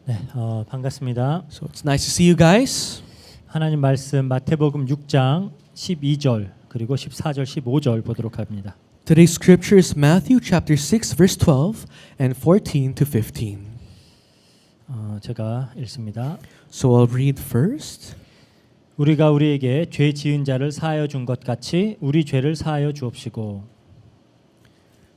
네, 반갑습니다. So it's nice to see you guys. 하나님 말씀 마태복음 6장 12절 그리고 14절 15절 보도록 합니다. Today's scripture is Matthew chapter 6 verse 12 and 14 to 15. 제가 읽습니다. So I'll read first. 우리가 우리에게 죄 지은 자를 사하여 준 것 같이 우리 죄를 사하여 주옵시고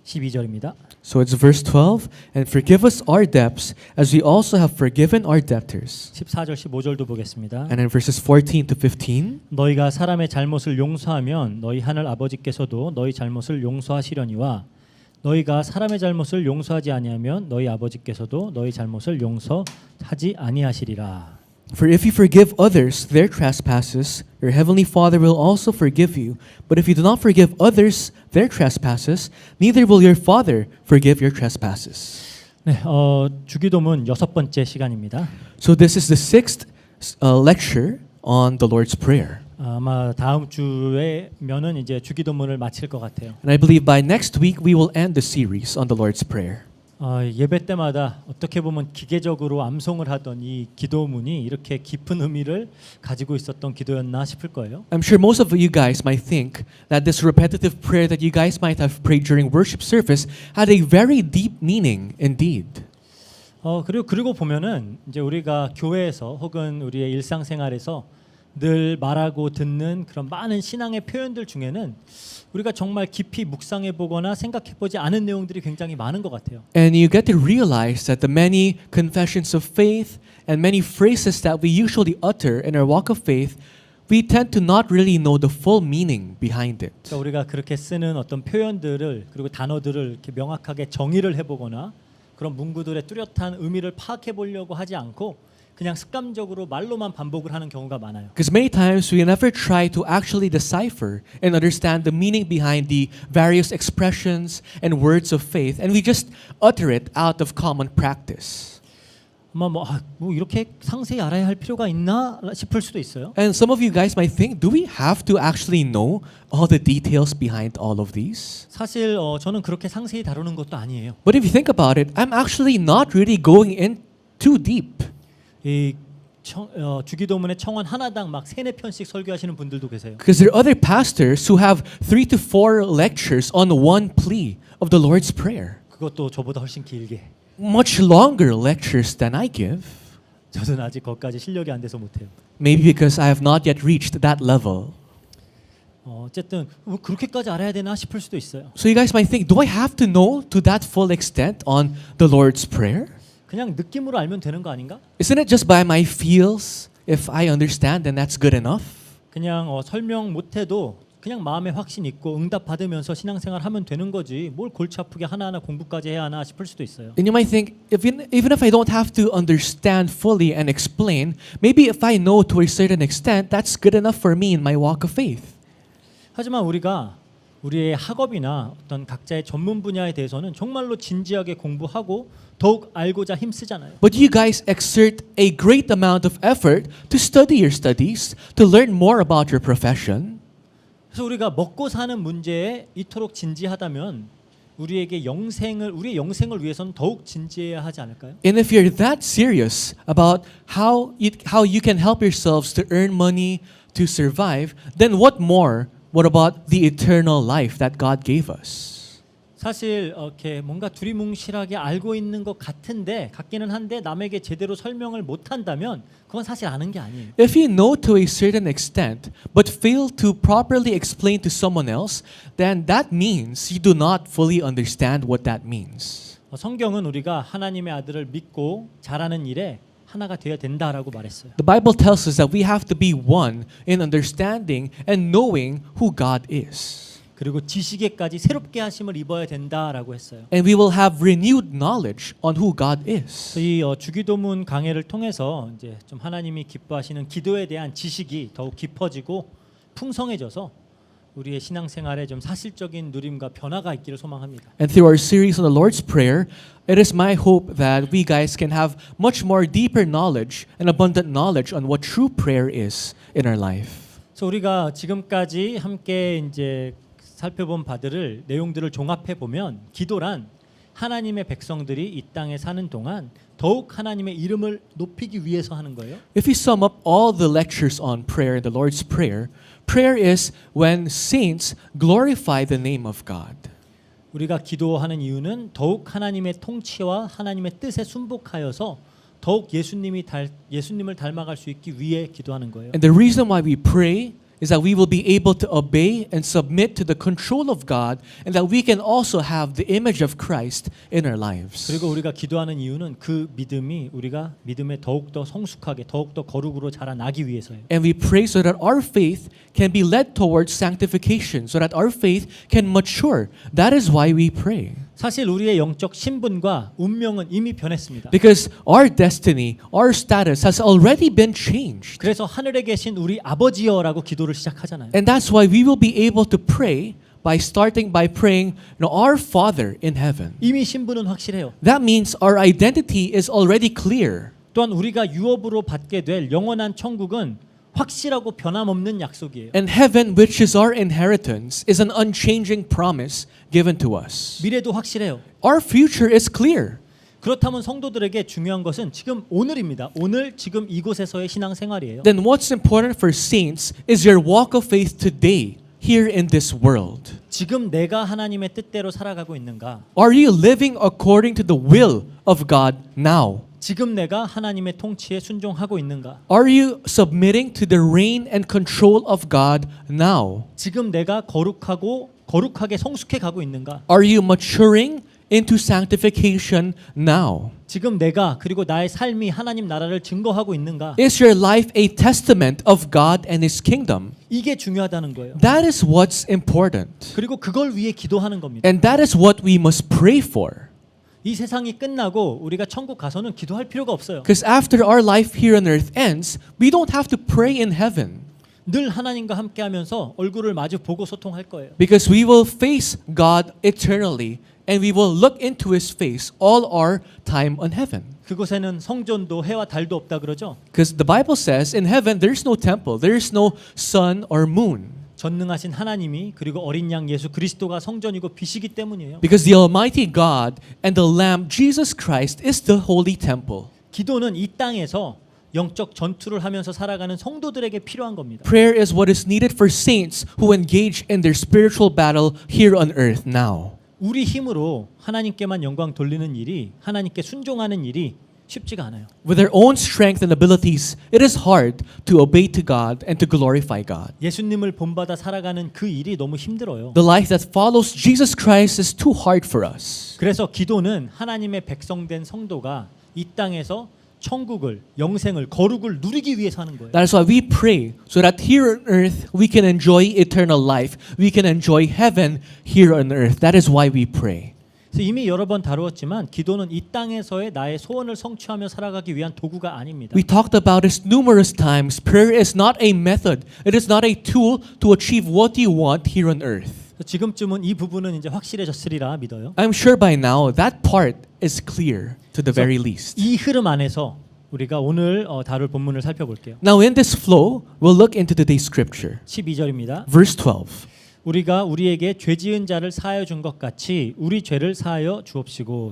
12절입니다. So it's verse 12, and forgive us our debts as we also have forgiven our debtors. 14절 15절도 보겠습니다. And in verses 14 to 15, 너희가 사람의 잘못을 용서하면 너희 하늘 아버지께서도 너희 잘못을 용서하시려니와 너희가 사람의 잘못을 용서하지 아니하면 너희 아버지께서도 너희 잘못을 용서하지 아니하시리라. For if you forgive others their trespasses, your heavenly Father will also forgive you. But if you do not forgive others their trespasses, neither will your Father forgive your trespasses. 네, 주기도문 6번째 시간입니다. So this is the sixth lecture on the Lord's Prayer. 아마 다음 주에면은 이제 주기도문을 마칠 것 같아요. And I believe by next week we will end the series on the Lord's Prayer. 예배 때마다 어떻게 보면 기계적으로 암송을 하던 이 기도문이 이렇게 깊은 의미를 가지고 있었던 기도였나 싶을 거예요. I'm sure most of you guys might think that this repetitive prayer that you guys might have prayed during worship service had a very deep meaning indeed. 그리고 보면은 이제 우리가 교회에서 혹은 우리의 일상생활에서 늘 말하고 듣는 그런 많은 신앙의 표현들 중에는 우리가 정말 깊이 묵상해 보거나 생각해 보지 않은 내용들이 굉장히 많은 것 같아요. And you get to realize that the many confessions of faith and many phrases that we usually utter in our walk of faith, we tend to not really know the full meaning behind it. 그러니까 우리가 그렇게 쓰는 어떤 표현들을 그리고 단어들을 이렇게 명확하게 정의를 해보거나 그런 문구들의 뚜렷한 의미를 파악해 보려고 하지 않고 그냥 습관적으로 말로만 반복을 하는 경우가 많아요. Because many times we never try to actually decipher and understand the meaning behind the various expressions and words of faith, and we just utter it out of common practice. 아마 뭐 이렇게 상세히 알아야 할 필요가 있나 싶을 수도 있어요. And some of you guys might think, do we have to actually know all the details behind all of these? 사실 저는 그렇게 상세히 다루는 것도 아니에요. But if you think about it, I'm actually not really going in too deep. 이 주기도문의 청원 하나당 막 3-4편씩 설교하시는 분들도 계세요. Because there are other pastors who have 3 to 4 lectures on one plea of the Lord's Prayer. 그것도 저보다 훨씬 길게. Much longer lectures than I give. 저는 아직 거기까지 실력이 안 돼서 못해요. Maybe because I have not yet reached that level. 어쨌든 뭐 그렇게까지 알아야 되나 싶을 수도 있어요. So you guys might think, do I have to know to that full extent on the Lord's Prayer? 그냥 느낌으로 알면 되는 거 아닌가? Isn't it just by my feels? If I understand, then that's good enough. 그냥 설명 못해도 그냥 마음에 확신 있고 응답 받으면서 신앙생활 하면 되는 거지 뭘 골치 아프게 하나하나 공부까지 해야 하나 싶을 수도 있어요. And you might think, even if I don't have to understand fully and explain, maybe if I know to a certain extent, that's good enough for me in my walk of faith. 하지만 우리가 우리의 학업이나 어떤 각자의 전문 분야에 대해서는 정말로 진지하게 공부하고 더욱 알고자 힘쓰잖아요. But you guys exert a great amount of effort to study your studies, to learn more about your profession. 그래서 우리가 먹고 사는 문제에 이토록 진지하다면 우리의 영생을 위해서는 더욱 진지해야 하지 않을까요? And if you're that serious about how you can help yourselves to earn money, to survive, then what about the eternal life that God gave us? 사실 이렇게 뭔가 두리뭉실하게 알고 있는 것 같기는 한데 남에게 제대로 설명을 못 한다면 그건 사실 아는 게 아니에요. If you know to a certain extent but fail to properly explain to someone else, then that means you do not fully understand what that means. 성경은 우리가 하나님의 아들을 믿고 잘하는 일에 하나가 되어야 된다라고 말했어요. The Bible tells us that we have to be one in understanding and knowing who God is. 그리고 지식에까지 새롭게 하심을 입어야 된다라고 했어요. And we will have renewed knowledge on who God is. 이 주기도문 강해를 통해서 이제 좀 하나님이 기뻐하시는 기도에 대한 지식이 더욱 깊어지고 풍성해져서 우리의 신앙생활에 좀 사실적인 누림과 변화가 있기를 소망합니다. And through our series on the Lord's Prayer, it is my hope that we guys can have much more deeper knowledge and abundant knowledge on what true prayer is in our life. 그래서 우리가 지금까지 함께 이제 살펴본 내용들을 종합해 보면 기도란 하나님의 백성들이 이 땅에 사는 동안 더욱 하나님의 이름을 높이기 위해서 하는 거예요. If we sum up all the lectures on prayer in the Lord's Prayer, prayer is when saints glorify the name of God. 우리가 기도하는 이유는 더욱 하나님의 통치와 하나님의 뜻에 순복하여서 더욱 예수님을 닮아갈 수 있기 위해 기도하는 거예요. And the reason why we pray is that we will be able to obey and submit to the control of God and that we can also have the image of Christ in our lives. 그리고 우리가 기도하는 이유는 그 믿음이 우리가 믿음에 더욱더 성숙하게 더욱더 거룩으로 자라나기 위해서예요. And we pray so that our faith can be led towards sanctification, so that our faith can mature. That is why we pray. 사실 우리의 영적 신분과 운명은 이미 변했습니다. Because our destiny, our status has already been changed. 그래서 하늘에 계신 우리 아버지여라고 기도를 시작하잖아요. And that's why we will be able to pray by starting by praying, Our Father in heaven. 이미 신분은 확실해요. That means our identity is already clear. 또한 우리가 유업으로 받게 될 영원한 천국은 확실하고 변함없는 약속이에요. And heaven, which is our inheritance, is an unchanging promise given to us. 미래도 확실해요. Our future is clear. 그렇다면 성도들에게 중요한 것은 지금 오늘입니다. 오늘 지금 이곳에서의 신앙생활이에요. Then what's important for saints is your walk of faith today, here in this world. 지금 내가 하나님의 뜻대로 살아가고 있는가? Are you living according to the will of God now? 지금 내가 하나님의 통치에 순종하고 있는가? Are you submitting to the reign and control of God now? 지금 내가 거룩하게 성숙해 가고 있는가? Are you maturing into sanctification now? 지금 내가 그리고 나의 삶이 하나님 나라를 증거하고 있는가? Is your life a testament of God and His kingdom? 이게 중요하다는 거예요. That is what's important. 그리고 그걸 위해 기도하는 겁니다. And that is what we must pray for. 이 세상이 끝나고 우리가 천국 가서는 기도할 필요가 없어요. Because after our life here on earth ends, we don't have to pray in heaven. 늘 하나님과 함께하면서 얼굴을 마주 보고 소통할 거예요. Because we will face God eternally and we will look into His face all our time on heaven. 그곳에는 성전도 해와 달도 없다 그러죠. Because the Bible says in heaven there's no temple, there's no sun or moon. 전능하신 하나님이 그리고 어린 양 예수 그리스도가 성전이고 빛이기 때문이에요. Because the Almighty God and the Lamb Jesus Christ is the holy temple. 기도는 이 땅에서 영적 전투를 하면서 살아가는 성도들에게 필요한 겁니다. Prayer is what is needed for saints who engage in their spiritual battle here on earth now. 우리 힘으로 하나님께만 영광 돌리는 일이 하나님께 순종하는 일이 쉽지가 않아요. With their own strength and abilities, it is hard to obey to God and to glorify God. 예수님을 본받아 살아가는 그 일이 너무 힘들어요. The life that follows Jesus Christ is too hard for us. 그래서 기도는 하나님의 백성된 성도가 이 땅에서 천국을, 영생을, 거룩을 누리기 위해서 하는 거예요. That is why we pray, so that here on earth we can enjoy eternal life. We can enjoy heaven here on earth. That is why we pray. 그래서 이미 여러 번 다루었지만 기도는 이 땅에서의 나의 소원을 성취하며 살아가기 위한 도구가 아닙니다. We talked about this numerous times. Prayer is not a method. It is not a tool to achieve what you want here on earth. 지금쯤은 이 부분은 이제 확실해졌으리라 믿어요. I'm sure by now that part is clear to the very least. 이 흐름 안에서 우리가 오늘 다룰 본문을 살펴볼게요. Now in this flow, we'll look into today's scripture. 12절입니다. Verse 12. 우리가 우리에게 죄 지은 자를 사하여 준 것 같이 우리 죄를 사하여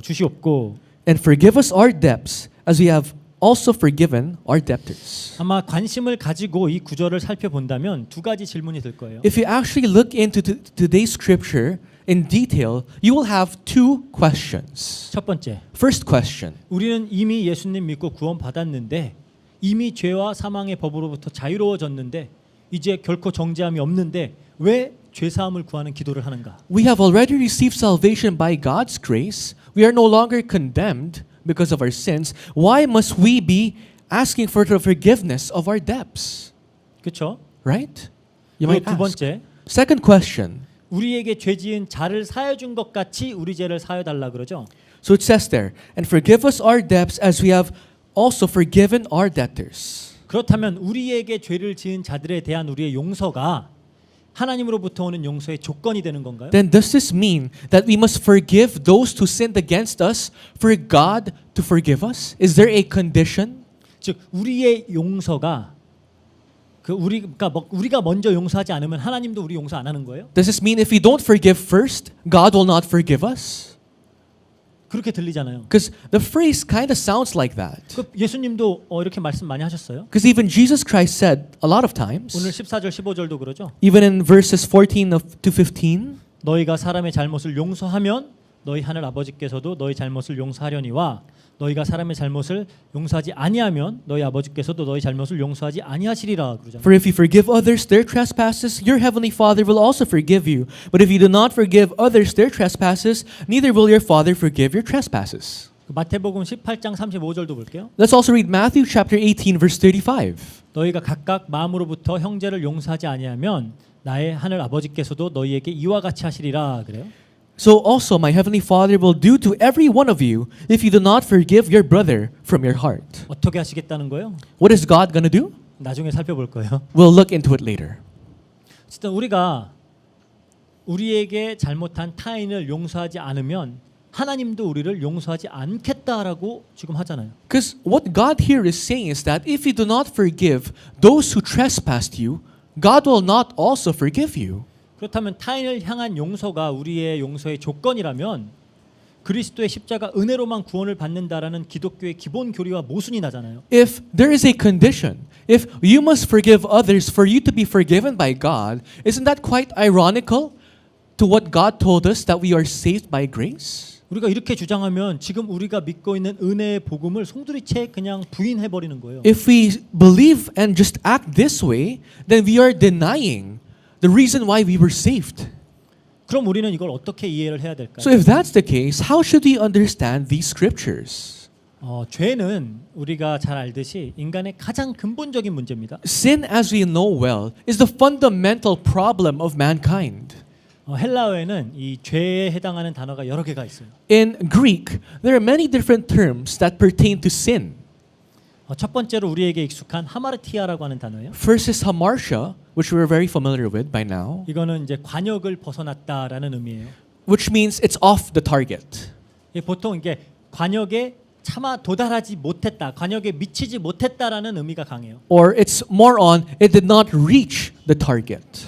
주시옵고 And forgive us our debts as we have also forgiven our debtors. 아마 관심을 가지고 이 구절을 살펴본다면 두 가지 질문이 들 거예요. If you actually look into today's scripture in detail, you will have two questions. 첫 번째, First question. 우리는 이미 예수님 믿고 구원받았는데 이미 죄와 사망의 법으로부터 자유로워졌는데 이제 결코 정죄함이 없는데 왜 죄사함을 구하는 기도를 하는가? We have already received salvation by God's grace. We are no longer condemned because of our sins. Why must we be asking for the forgiveness of our debts? 그렇죠? Right? You 그리고 might 두 ask. 번째, Second question. 우리에게 죄 지은 자를 사하여 준 것 같이 우리 죄를 사하여 달라 그러죠. So it says there, and forgive us our debts as we have also forgiven our debtors. 그렇다면 우리에게 죄를 지은 자들에 대한 우리의 용서가 하나님으로부터 오는 용서의 조건이 되는 건가요? Then does this mean that we must forgive those who sinned against us for God to forgive us? Is there a condition? 즉 우리의 용서가 우리가 먼저 용서하지 않으면 하나님도 우리 용서 안 하는 거예요? Does this mean if we don't forgive first, God will not forgive us? 그렇게 들리잖아요. Because the phrase kind of sounds like that. 그 예수님도 이렇게 말씀 많이 하셨어요. Because even Jesus Christ said a lot of 오늘 times, 14절 15절도 그러죠. even in verses 14 to 15, 너희가 사람의 잘못을 용서하면 너희 하늘 아버지께서도 너희 잘못을 용서하려니와 너희가 사람의 잘못을 용서하지 아니하면 너희 아버지께서도 너희 잘못을 용서하지 아니하시리라 그러잖아요. for if you forgive others their trespasses, your heavenly Father will also forgive you. But if you do not forgive others their trespasses, neither will your Father forgive your trespasses. 마태복음 18장 35절도 볼게요. Let's also read Matthew chapter 18 verse 35. 너희가 각각 마음으로부터 형제를 용서하지 아니하면 나의 하늘 아버지께서도 너희에게 이와 같이 하시리라 그래요. So also my heavenly Father will do to every one of you if you do not forgive your brother from your heart. 어떻게 하시겠다는 거예요? What is God going to do? 나중에 살펴볼 거예요. We'll look into it later. 진짜 우리가 우리에게 잘못한 타인을 용서하지 않으면 하나님도 우리를 용서하지 않겠다라고 지금 하잖아요. Because what God here is saying is that if you do not forgive those who trespassed you, God will not also forgive you. 그렇다면 타인을 향한 용서가 우리의 용서의 조건이라면 그리스도의 십자가 은혜로만 구원을 받는다라는 기독교의 기본 교리와 모순이 나잖아요. If there is a condition, if you must forgive others for you to be forgiven by God, isn't that quite ironical to what God told us that we are saved by grace? 우리가 이렇게 주장하면 지금 우리가 믿고 있는 은혜의 복음을 송두리째 그냥 부인해 버리는 거예요. If we believe and just act this way, then we are denying the reason why we were saved. 그럼 우리는 이걸 어떻게 이해를 해야 될까요? So if that's the case, how should we understand these scriptures? 죄는 우리가 잘 알듯이 인간의 가장 근본적인 문제입니다. Sin, as we know well, is the fundamental problem of mankind. 헬라어에는 이 죄에 해당하는 단어가 여러 개가 있어요. In Greek, there are many different terms that pertain to sin. 첫 번째로 우리에게 익숙한 하마르티아라고 하는 단어예요. First is hamartia, which we're very familiar with by now, 이거는 이제 관역을 벗어났다라는 의미예요. which means it's off the target. 보통 이게 관역에 차마 도달하지 못했다, 관역에 미치지 못했다라는 의미가 강해요. Or it's more on, it did not reach the target.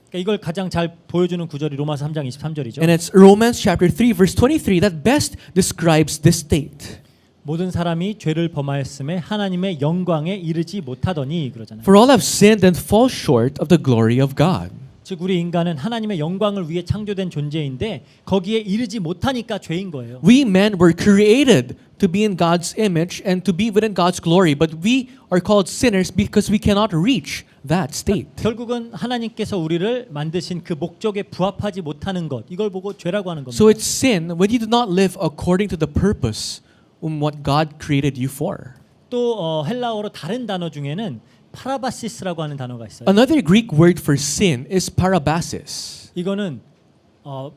그러니까 이걸 가장 잘 보여주는 구절이 로마서 3장 23절이죠. And it's Romans chapter 3 verse 23 that best describes this state. 모든 사람이 죄를 범하였음에 하나님의 영광에 이르지 못하더니 그러잖아요. For all have sinned and fall short of the glory of God. 즉 우리 인간은 하나님의 영광을 위해 창조된 존재인데 거기에 이르지 못하니까 죄인 거예요. We men were created to be in God's image and to be within God's glory, but we are called sinners because we cannot reach that state. 결국은 하나님께서 우리를 만드신 그 목적에 부합하지 못하는 것, 이걸 보고 죄라고 하는 겁니다. So it's sin when you do not live according to the purpose what God created you for. 또 헬라어로 다른 단어 중에는 파라바시스라고 하는 단어가 있어요. Another Greek word for sin is parabasis. 이거는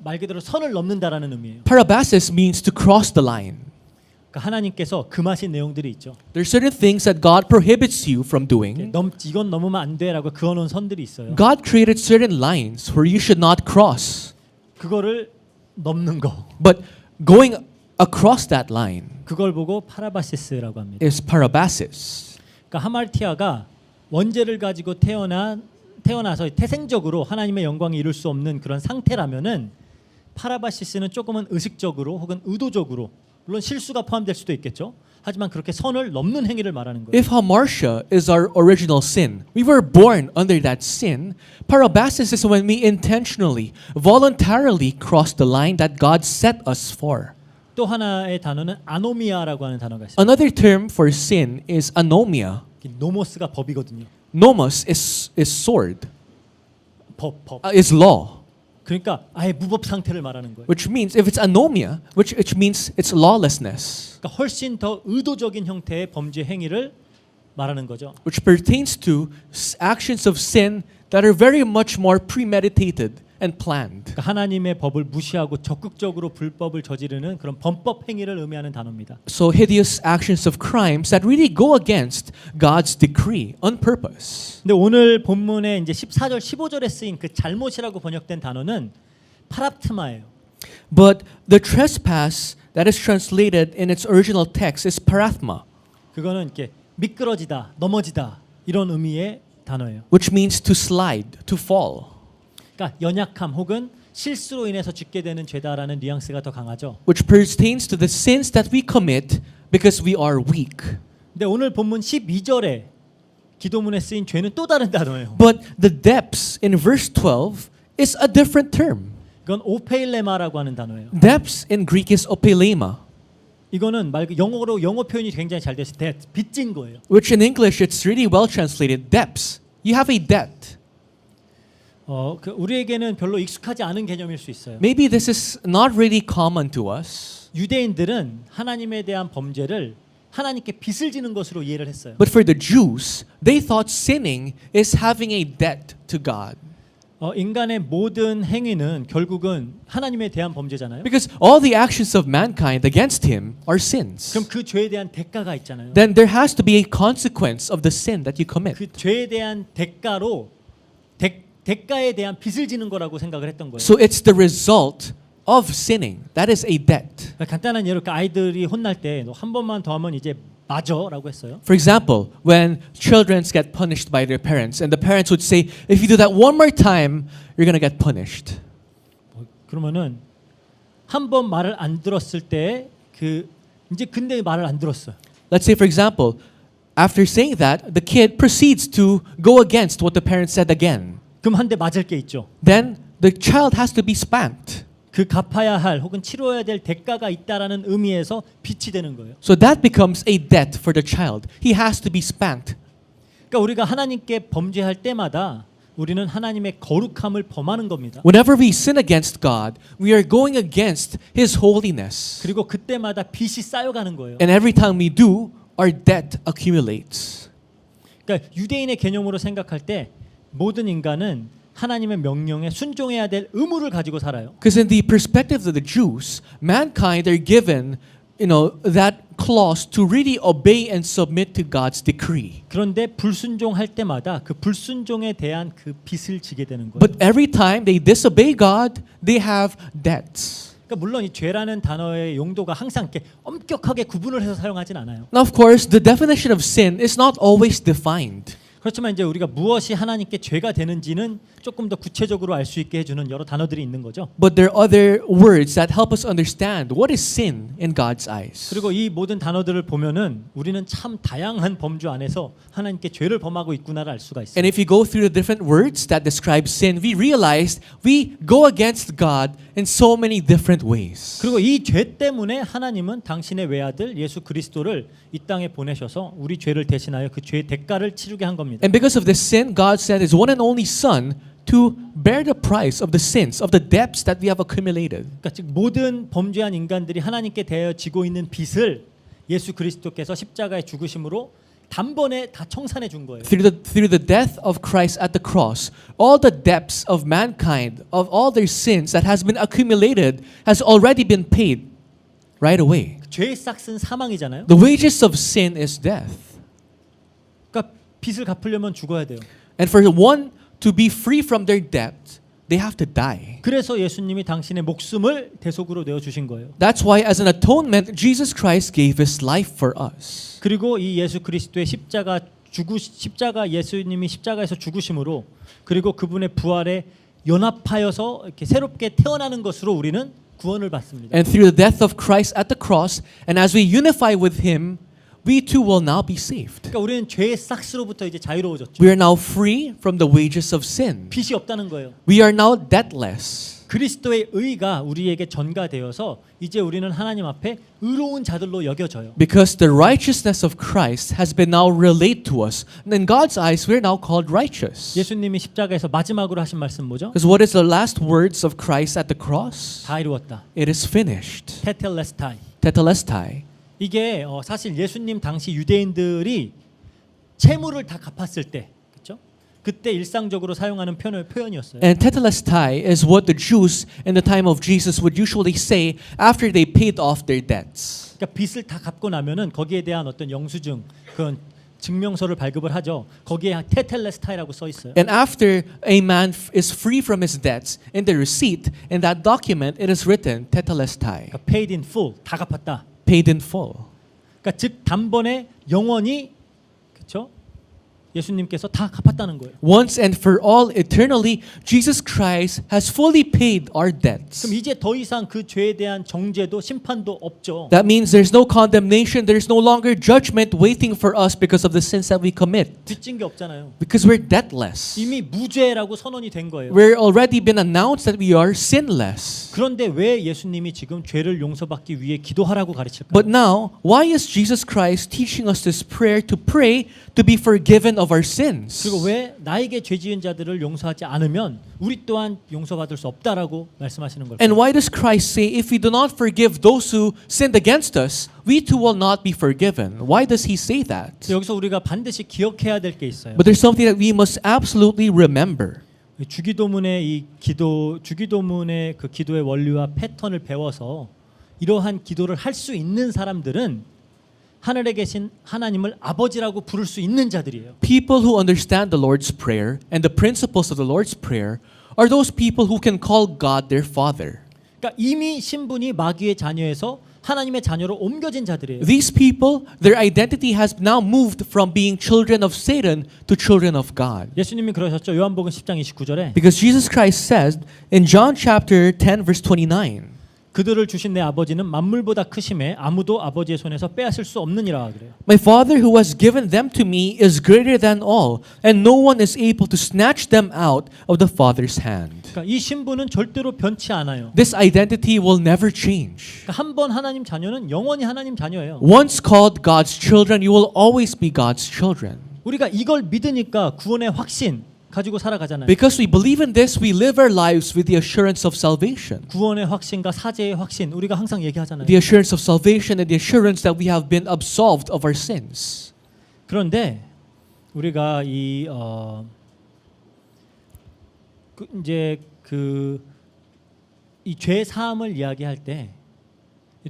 말 그대로 선을 넘는다라는 의미예요. Parabasis means to cross the line. 그러니까 하나님께서 금하신 내용들이 있죠. There are certain things that God prohibits you from doing. 이건 넘으면 안 돼라고 그어놓은 선들이 있어요. God created certain lines where you should not cross. 그거를 넘는 거, But going across that line 그걸 보고 파라바시스라고 합니다. is parabasis. 그러니까 하말티아가 원죄를 가지고 태어나서 태생적으로 하나님의 영광에 이룰 수 없는 그런 상태라면은 파라바시스는 조금은 의식적으로 혹은 의도적으로 물론 실수가 포함될 수도 있겠죠. 하지만 그렇게 선을 넘는 행위를 말하는 거예요. If hamartia is our original sin, we were born under that sin. Parabasis is when we intentionally, voluntarily cross the line that God set us for. 또 하나의 단어는 아노미아라고 하는 단어가 있어요. Another term for sin is anomia. 노모스가 법이거든요. Nomos is sword, 법. is law, 그러니까 아예 무법 상태를 말하는 거예요. which means if it's anomia, which means it's lawlessness, 그러니까 훨씬 더 의도적인 형태의 범죄 행위를 말하는 거죠. which pertains to actions of sin that are very much more premeditated and planned. 그러니까 하나님의 법을 무시하고 적극적으로 불법을 저지르는 그런 범법 행위를 의미하는 단어입니다. So hideous actions of crimes that really go against God's decree on purpose. 근데 오늘 본문에 이제 14절 15절에 쓰인 그 잘못이라고 번역된 단어는 파랍트마예요. But the trespass that is translated in its original text is parathma, 그거는 이렇게 미끄러지다, 넘어지다 이런 의미의 단어예요. which means to slide, to fall. 그러니까 연약함 혹은 실수로 인해서 짓게 되는 죄다라는 뉘앙스가 더 강하죠. which pertains to the sins that we commit because we are weak. 근데 오늘 본문 12절에 기도문에 쓰인 죄는 또 다른 단어예요. But the depths in verse 12 is a different term. 이건 오페일레마라고 하는 단어예요. Depths in Greek is opelema, 이거는 말 영어로 영어 표현이 굉장히 잘 돼서 빚진 거예요. which in English it's really well translated depths. You have a debt. 우리에게는 별로 익숙하지 않은 개념일 수 있어요. Maybe this is not really common to us. 유대인들은 하나님에 대한 범죄를 하나님께 빚을 지는 것으로 이해를 했어요. But for the Jews, they thought sinning is having a debt to God. 인간의 모든 행위는 결국은 하나님에 대한 범죄잖아요. Because all the actions of mankind against him are sins. 그럼 그 죄에 대한 대가가 있잖아요. Then there has to be a consequence of the sin that you commit. 그 죄에 대한 대가로 대가에 대한 빚을 지는 거라고 생각을 했던 거예요. So it's the result of sinning. That is a debt. 간단한 예로 아이들이 혼날 때 너 한 번만 더 하면 이제 맞어라고 했어요. For example, when children get punished by their parents and the parents would say, if you do that one more time, you're going to get punished. 그러면은 한 번 말을 안 들었을 때 이제 근데 말을 안 들었어요. Let's say, for example, after saying that, the kid proceeds to go against what the parents said again. 그럼 한 대 맞을 게 있죠. Then the child has to be spanked. 그 갚아야 할 혹은 치러야 될 대가가 있다라는 의미에서 빚이 되는 거예요. So that becomes a debt for the child. He has to be spanked. 그러니까 우리가 하나님께 범죄할 때마다 우리는 하나님의 거룩함을 범하는 겁니다. Whenever we sin against God, we are going against His holiness. 그리고 그때마다 빚이 쌓여가는 거예요. And every time we do, our debt accumulates. 그러니까 유대인의 개념으로 생각할 때 모든 인간은 하나님의 명령에 순종해야 될 의무를 가지고 살아요. Because in the perspective of the Jews, mankind are given, that clause to really obey and submit to God's decree. 그런데 불순종할 때마다 그 불순종에 대한 그 빚을 지게 되는 거예요. But every time they disobey God, they have debts. 그러니까 물론 이 죄라는 단어의 용도가 항상 이렇게 엄격하게 구분을 해서 사용하진 않아요. Now, of course, the definition of sin is not always defined. 그렇지만 이제 우리가 무엇이 하나님께 죄가 되는지는 조금 더 구체적으로 알 수 있게 해주는 여러 단어들이 있는 거죠. But there are other words that help us understand what is sin in God's eyes. 그리고 이 모든 단어들을 보면은 우리는 참 다양한 범주 안에서 하나님께 죄를 범하고 있구나를 알 수가 있어요. And if you go through the different words that describe sin, we realize we go against God in so many different ways. 그리고 이 죄 때문에 하나님은 당신의 외아들 예수 그리스도를 이 땅에 보내셔서 우리 죄를 대신하여 그 죄의 대가를 치르게 한 겁니다. And because of this sin, God sent His one and only Son to bear the price of the sins, of the debts that we have accumulated. 그러니까 즉 모든 범죄한 인간들이 하나님께 대하여 지고 있는 빚을 예수 그리스도께서 십자가의 죽으심으로 단번에 다 청산해 준 거예요. Through the death of Christ at the cross, all the debts of mankind, of all their sins that has been accumulated, has already been paid right away. 죄의 싹은 사망이잖아요. The wages of sin is death. 그러니까 빚을 갚으려면 죽어야 돼요. And for one to be free from their debt, they have to die. 그래서 예수님이 당신의 목숨을 대속으로 내어 주신 거예요. That's why as an atonement, Jesus Christ gave His life for us. 그리고 이 예수 그리스도의 십자가 예수님이 십자가에서 죽으심으로 그리고 그분의 부활에 연합하여서 이렇게 새롭게 태어나는 것으로 우리는 구원을 받습니다. And through the death of Christ at the cross, and as we unify with Him, we too will now be saved. 그러니까 우리는 죄의 싹스로부터 이제 자유로워졌죠. We are now free from the wages of sin. 빚이 없다는 거예요. We are now debtless. 그리스도의 의가 우리에게 전가되어서 이제 우리는 하나님 앞에 의로운 자들로 여겨져요. Because the righteousness of Christ has been now relayed to us. And in God's eyes, we are now called righteous. 예수님이 십자가에서 마지막으로 하신 말씀 뭐죠? Because what is the last words of Christ at the cross? 다 이루었다. It is finished. 테텔레스타이. Tetelestai. 이게 사실 예수님 당시 유대인들이 채무를 다 갚았을 때, 그렇죠? 그때 일상적으로 사용하는 표현이었어요. And tetelestai is what the Jews in the time of Jesus would usually say after they paid off their debts. 그러니까 빚을 다 갚고 나면은 거기에 대한 어떤 영수증, 그런 증명서를 발급을 하죠. 거기에 테텔레스타이라고 써 있어요. And after a man is free from his debts, in the receipt, in that document, it is written tetelestai, 그러니까 paid in full, 다 갚았다. paid in full. 그러니까 즉 단번에 영원히 그렇죠? 예수님께서 다 갚았다는 거예요. Once and for all eternally, Jesus Christ has fully paid our debts. 그럼 이제 더 이상 그 죄에 대한 정죄도 심판도 없죠. That means there's no condemnation, there's no longer judgment waiting for us because of the sins that we commit. 빚진 게 없잖아요. Because we're debtless. 이미 무죄라고 선언이 된 거예요. We're already been announced that we are sinless. 그런데 왜 예수님이 지금 죄를 용서받기 위해 기도하라고 가르칠까요? But now, why is Jesus Christ teaching us this prayer to pray to be forgiven of our sins? 그리고 왜 나에게 죄 지은 자들을 용서하지 않으면 우리 또한 용서받을 수 없다라고 말씀하시는 걸까요? And why does Christ say, if we do not forgive those who sinned against us, we too will not be forgiven? Why does he say that? 여기서 우리가 반드시 기억해야 될 게 있어요. But there's something that we must absolutely remember. 주기도문의 주기도문의 그 기도의 원리와 패턴을 배워서 이러한 기도를 할 수 있는 사람들은 하늘에 계신 하나님을 아버지라고 부를 수 있는 자들이에요. People who understand the Lord's Prayer and the principles of the Lord's Prayer are those people who can call God their Father. 그러니까 이미 신분이 마귀의 자녀에서 하나님의 자녀로 옮겨진 자들이에요. These people, their identity has now moved from being children of Satan to children of God. 예수님이 그러셨죠. 요한복음 10장 29절에 Because Jesus Christ says in John chapter 10 verse 29, 그들을 주신 내 아버지는 만물보다 크심에 아무도 아버지의 손에서 빼앗을 수 없느니라 그래요. My Father who has given them to me is greater than all, and no one is able to snatch them out of the Father's hand. 그러니까 이 신분은 절대로 변치 않아요. This identity will never change. 그러니까 한 번 하나님 자녀는 영원히 하나님 자녀예요. Once called God's children, you will always be God's children. 우리가 이걸 믿으니까 구원의 확신 가지고 살아가잖아요. Because we believe in this, we live our lives with the assurance of salvation. 구원의 확신과 사죄의 확신 우리가 항상 얘기하잖아요. The assurance of salvation and the assurance that we have been absolved of our sins. 그런데 우리가 이 죄 사함을 이야기할 때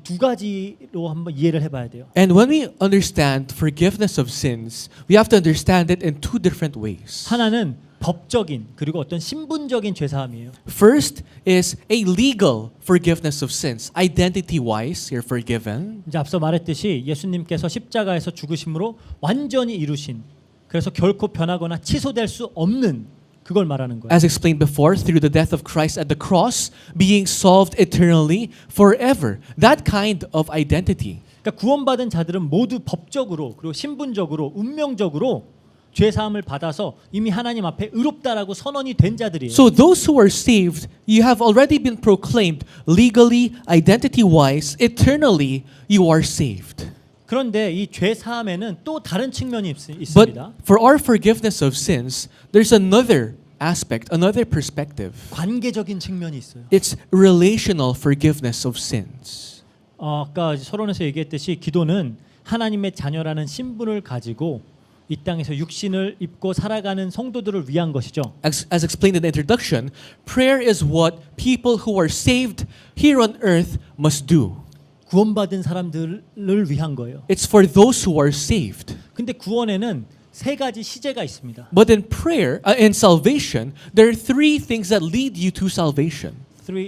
두 가지로 한번 이해를 해봐야 돼요. And when we understand forgiveness of sins, we have to understand it in two different ways. 하나는 법적인 그리고 어떤 신분적인 죄 사함이에요. First is a legal forgiveness of sins. Identity-wise, you're forgiven. 이제 앞서 말했듯이 예수님께서 십자가에서 죽으심으로 완전히 이루신 그래서 결코 변하거나 취소될 수 없는 그걸 말하는 거예요. As explained before, through the death of Christ at the cross, being solved eternally, forever. That kind of identity. 그러니까 구원받은 자들은 모두 법적으로 그리고 신분적으로 운명적으로 죄 사함을 받아서 이미 하나님 앞에 의롭다라고 선언이 된 자들이에요. So those who are saved, you have already been proclaimed legally, identity-wise, eternally, you are saved. 그런데 이 죄 사함에는 또 다른 측면이 있습니다. But for our forgiveness of sins, there's another aspect, another perspective. 관계적인 측면이 있어요. It's relational forgiveness of sins. 아까 서론에서 얘기했듯이 기도는 하나님의 자녀라는 신분을 가지고 이 땅에서 육신을 입고 살아가는 성도들을 위한 것이죠. As explained in the introduction, prayer is what people who are saved here on earth must do. 구원받은 사람들을 위한 거예요. It's for those who are saved. 근데 구원에는 세 가지 시제가 있습니다. But in prayer, in salvation, there are three things that lead you to salvation.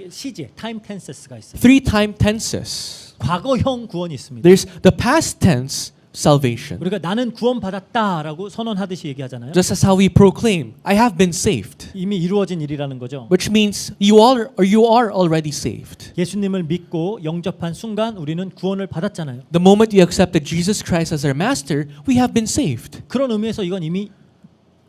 시제, time tenses가 있어요. Three time tenses. 과거형 구원이 있습니다. There's the past tense salvation. 우리가 나는 구원받았다라고 선언하듯이 얘기하잖아요. Just as how we proclaim, I have been saved. 이미 이루어진 일이라는 거죠. Which means you are already saved. 예수님을 믿고 영접한 순간 우리는 구원을 받았잖아요. The moment you accepted Jesus Christ as our master, we have been saved. 그런 의미에서 이건 이미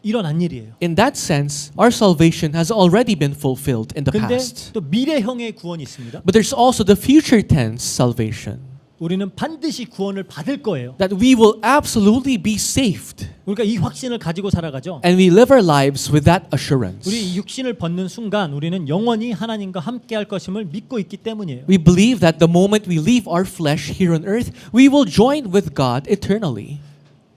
일어난 일이에요. In that sense, our salvation has already been fulfilled in the 근데 past. 또 미래형의 구원이 있습니다. But there's also the future tense salvation. 우리는 반드시 구원을 받을 거예요. That we will absolutely be saved. 우리가 이 확신을 가지고 살아가죠. And we live our lives with that assurance. 우리 이 육신을 벗는 순간 우리는 영원히 하나님과 함께할 것임을 믿고 있기 때문이에요. We believe that the moment we leave our flesh here on earth, we will join with God eternally.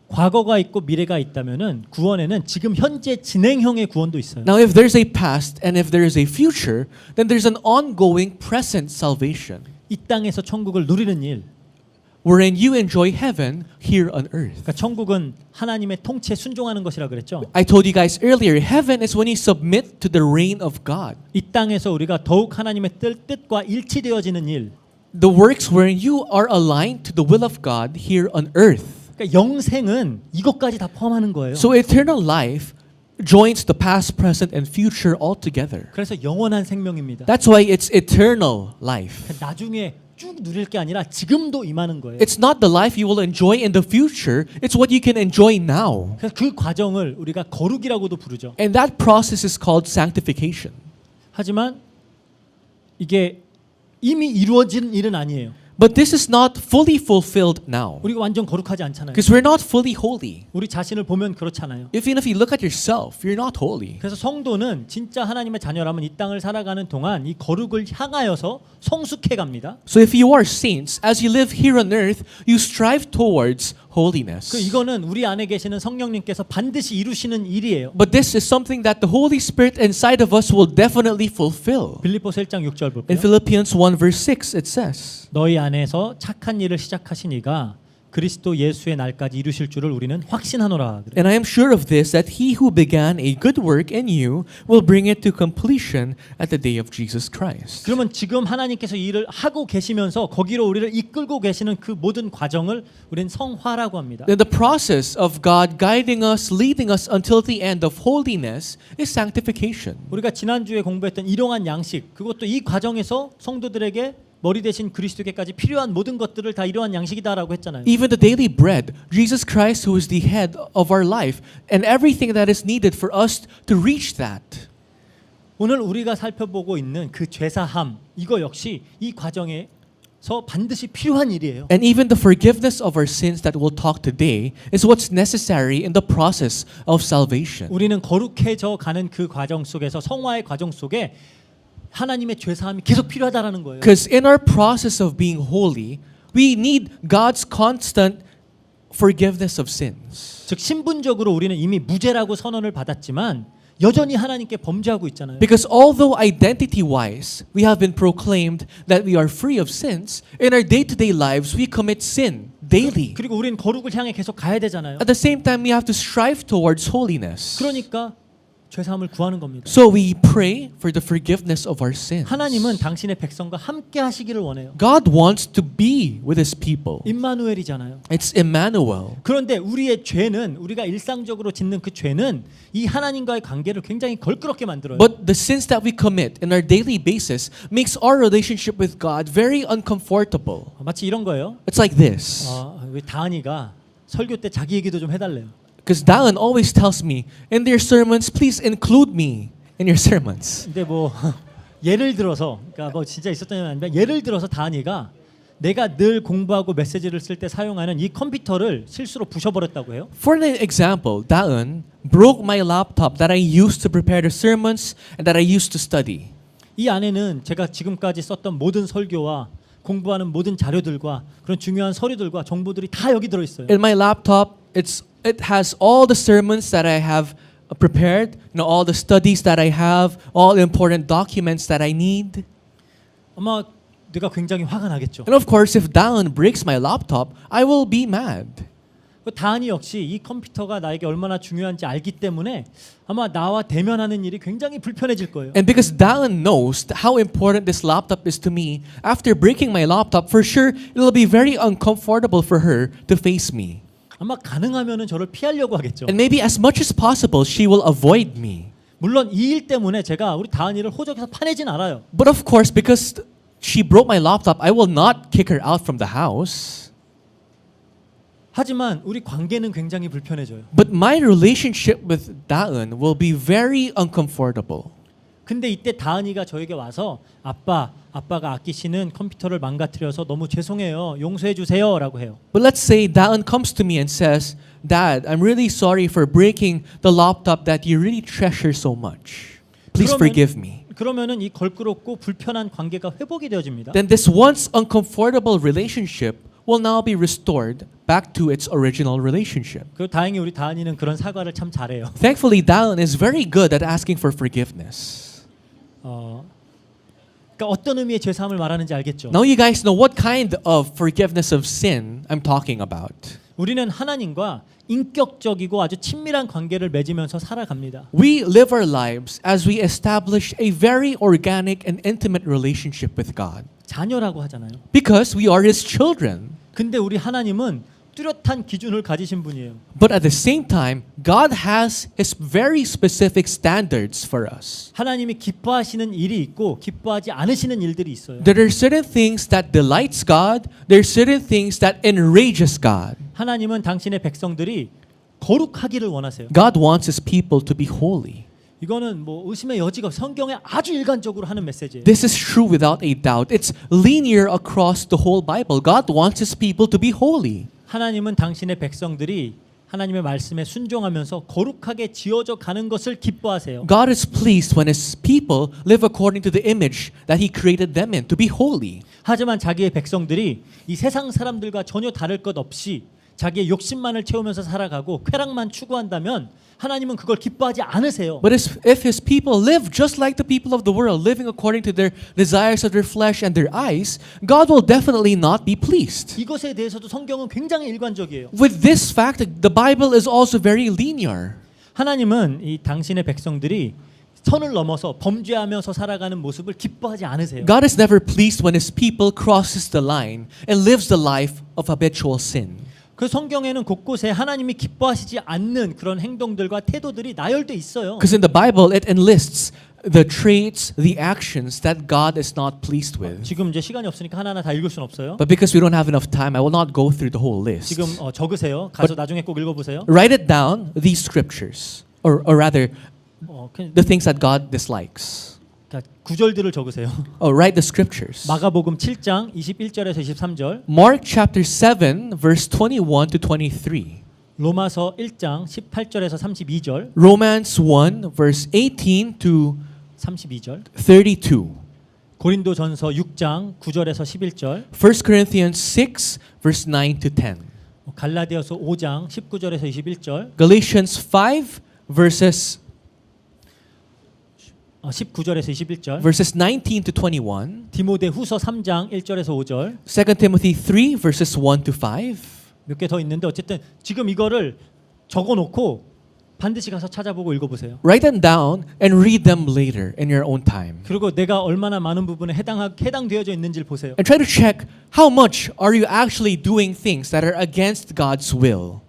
과거가 있고 미래가 있다면은 구원에는 지금 현재 진행형의 구원도 있어요. Now, if there's a past and if there is a future, then there's an ongoing present salvation. 이 땅에서 천국을 누리는 일. Wherein you enjoy heaven here on earth. 그러니까 천국은 하나님의 통치에 순종하는 것이라 그랬죠. I told you guys earlier, heaven is when you submit to the reign of God. 이 땅에서 우리가 더욱 하나님의 뜻과 일치되어지는 일. The works wherein you are aligned to the will of God here on earth. 그러니까 영생은 이것까지 다 포함하는 거예요. So eternal life joins the past, present, and future all together. 그래서 영원한 생명입니다. That's why it's eternal life. 나중에 쭉 누릴 게 아니라 지금도 임하는 거예요. It's not the life you will enjoy in the future, it's what you can enjoy now. 그래서 그 과정을 우리가 거룩이라고도 부르죠. And that process is called sanctification. 하지만 이게 이미 이루어진 일은 아니에요. But this is not fully fulfilled now. 우리가 완전 거룩하지 않잖아요. Because we're not fully holy. 우리 자신을 보면 그렇잖아요. Even if you look at yourself, you're not holy. 그래서 성도는 진짜 하나님의 자녀라면 이 땅을 살아가는 동안 이 거룩을 향하여서 성숙해 갑니다. So if you are saints, as you live here on earth, you strive towards holiness. 이거는 우리 안에 계시는 성령님께서 반드시 이루시는 일이에요. But this is something that the Holy Spirit inside of us will definitely fulfill. 빌립보서 1장 6절 In 볼까요? Philippians 1 verse 6 it says, 너희 안에서 착한 일을 시작하시니가 그리스도 예수의 날까지 이루실 줄을 우리는 확신하노라. 그래요. And I am sure of this, that he who began a good work in you will bring it to completion at the day of Jesus Christ. 그러면 지금 하나님께서 이 일을 하고 계시면서 거기로 우리를 이끌고 계시는 그 모든 과정을 우리는 성화라고 합니다. Then the process of God guiding us, leading us until the end of holiness is sanctification. 우리가 지난주에 공부했던 일용한 양식, 그것도 이 과정에서 성도들에게 머리 대신 그리스도께까지 필요한 모든 것들을 다 이러한 양식이다라고 했잖아요. Even the daily bread, Jesus Christ who is the head of our life, and everything that is needed for us to reach that. 오늘 우리가 살펴보고 있는 그 죄사함, 이거 역시 이 과정에서 반드시 필요한 일이에요. And even the forgiveness of our sins that we'll talk today is what's necessary in the process of salvation. 우리는 거룩해져 가는 그 과정 속에서 성화의 과정 속에 하나님의 죄사함이 계속 필요하다라는 거예요. Because in our process of being holy, we need God's constant forgiveness of sins. 즉 신분적으로 우리는 이미 무죄라고 선언을 받았지만 여전히 하나님께 범죄하고 있잖아요. Because although identity-wise, we have been proclaimed that we are free of sins, in our day-to-day lives, we commit sin daily. 그리고 우리는 거룩을 향해 계속 가야 되잖아요. At the same time, we have to strive towards holiness. 그러니까 죄사함을 구하는 겁니다. So we pray for the forgiveness of our sins. 하나님은 당신의 백성과 함께 하시기를 원해요. God wants to be with His people. 임마누엘이잖아요. It's Emmanuel. 그런데 우리의 죄는 우리가 일상적으로 짓는 그 죄는 이 하나님과의 관계를 굉장히 걸끄럽게 만들어요. But the sins that we commit in our daily basis makes our relationship with God very uncomfortable. 마치 이런 거예요. It's like this. 우리 다은이가 설교 때 자기 얘기도 좀 해달래요. Because Dallin always tells me, in their sermons, please include me in your sermons. 근데 뭐 예를 들어서, 그러니까 뭐 진짜 있었던 일 아닌데 예를 들어서 다은이가 내가 늘 공부하고 메시지를 쓸 때 사용하는 이 컴퓨터를 실수로 부셔버렸다고 해요. For an example, Dallin broke my laptop that I used to prepare the sermons and that I used to study. 이 안에는 제가 지금까지 썼던 모든 설교와 공부하는 모든 자료들과 그런 중요한 서류들과 정보들이 다 여기 들어 있어요. In my laptop, it has all the sermons that I have prepared, all the studies that I have, all the important documents that I need. 아마 내가 굉장히 화가 나겠죠. And of course, if Dallin breaks my laptop, I will be mad. 다은이 역시 이 컴퓨터가 나에게 얼마나 중요한지 알기 때문에 아마 나와 대면하는 일이 굉장히 불편해질 거예요. And because Dallin knows how important this laptop is to me, after breaking my laptop, for sure, it will be very uncomfortable for her to face me. 아마 가능하면은 저를 피하려고 하겠죠. And maybe as much as possible, she will avoid me. 물론 이 일 때문에 제가 우리 다은이를 호적에서 파내진 않아요. But of course, because she broke my laptop, I will not kick her out from the house. 하지만 우리 관계는 굉장히 불편해져요. But my relationship with Dallin will be very uncomfortable. 근데 이때 다은이가 저에게 와서 아빠가 아끼시는 컴퓨터를 망가뜨려서 너무 죄송해요. 용서해 주세요라고 해요. But let's say Dallin comes to me and says, Dad, I'm really sorry for breaking the laptop that you really treasure so much. Please forgive me. 그러면은 이 걸끄럽고 불편한 관계가 회복이 되어집니다. Then this once uncomfortable relationship will now be restored back to its original relationship. 그 다행히 우리 다은이는 그런 사과를 참 잘해요. Thankfully, Dallin is very good at asking for forgiveness. 그러니까 어떤 의미의 죄사함을 말하는지 알겠죠? Now you guys know what kind of forgiveness of sin I'm talking about. 우리는 하나님과 인격적이고 아주 친밀한 관계를 맺으면서 살아갑니다. We live our lives as we establish a very organic and intimate relationship with God. 자녀라고 하잖아요. Because we are His children. 근데 우리 하나님은 뚜렷한 기준을 가지신 분이에요. But at the same time, God has His very specific standards for us. 하나님이 기뻐하시는 일이 있고 기뻐하지 않으시는 일들이 있어요. There are certain things that delights God. There are certain things that enrages God. 하나님은 당신의 백성들이 거룩하기를 원하세요. God wants His people to be holy. 이거는 뭐 의심의 여지가 없어요. 성경에 아주 일관적으로 하는 메시지예요. This is true without a doubt. It's linear across the whole Bible. God wants His people to be holy. 하나님은 당신의 백성들이 하나님의 말씀에 순종하면서 거룩하게 지어져 가는 것을 기뻐하세요. God is pleased when His people live according to the image that He created them in, to be holy. 하지만 자기의 백성들이 이 세상 사람들과 전혀 다를 것 없이 자기의 욕심만을 채우면서 살아가고 쾌락만 추구한다면 하나님은 그걸 기뻐하지 않으세요. But if His people live just like the people of the world, living according to their desires of their flesh and their eyes, God will definitely not be pleased. 이것에 대해서도 성경은 굉장히 일관적이에요. With this fact, the Bible is also very linear. 하나님은 이 당신의 백성들이 선을 넘어서 범죄하면서 살아가는 모습을 기뻐하지 않으세요. God is never pleased when His people crosses the line and lives the life of habitual sin. 그 성경에는 곳곳에 하나님이 기뻐하시지 않는 그런 행동들과 태도들이 나열돼 있어요. Because in the Bible, it enlists the traits, the actions that God is not pleased with. 지금 이제 시간이 없으니까 하나하나 다 읽을 수는 없어요. But because we don't have enough time, I will not go through the whole list. 지금 적으세요. 가서 나중에 꼭 읽어보세요. Write it down, these scriptures, or rather, 그냥 the things that God dislikes. 구절들을 적으세요. Write the scriptures. 마가복음 7장 21절에서 23절, Mark chapter 7, verse 21 to 23. 로마서 1장 18절에서 32절, Romans 1, verse 18 to 32절, 32. 고린도전서 6장 9절에서 11절, 1 Corinthians 6, verse 9 to 10. 갈라디아서 5장 19절에서 21절, Galatians 5, verses 19절에서 21절, verses 19 to 21. 디모데후서 3장 1절에서 5절, 2 Timothy 3, verses 1 to 5. 몇 개 더 있는데 어쨌든 지금 이거를 적어놓고 반드시 가서 찾아보고 읽어보세요. Write them down and read them later in your own time. 그리고 내가 얼마나 많은 부분에 해당되어져 있는지를 보세요. And try to check how much are you actually doing things that are against God's will.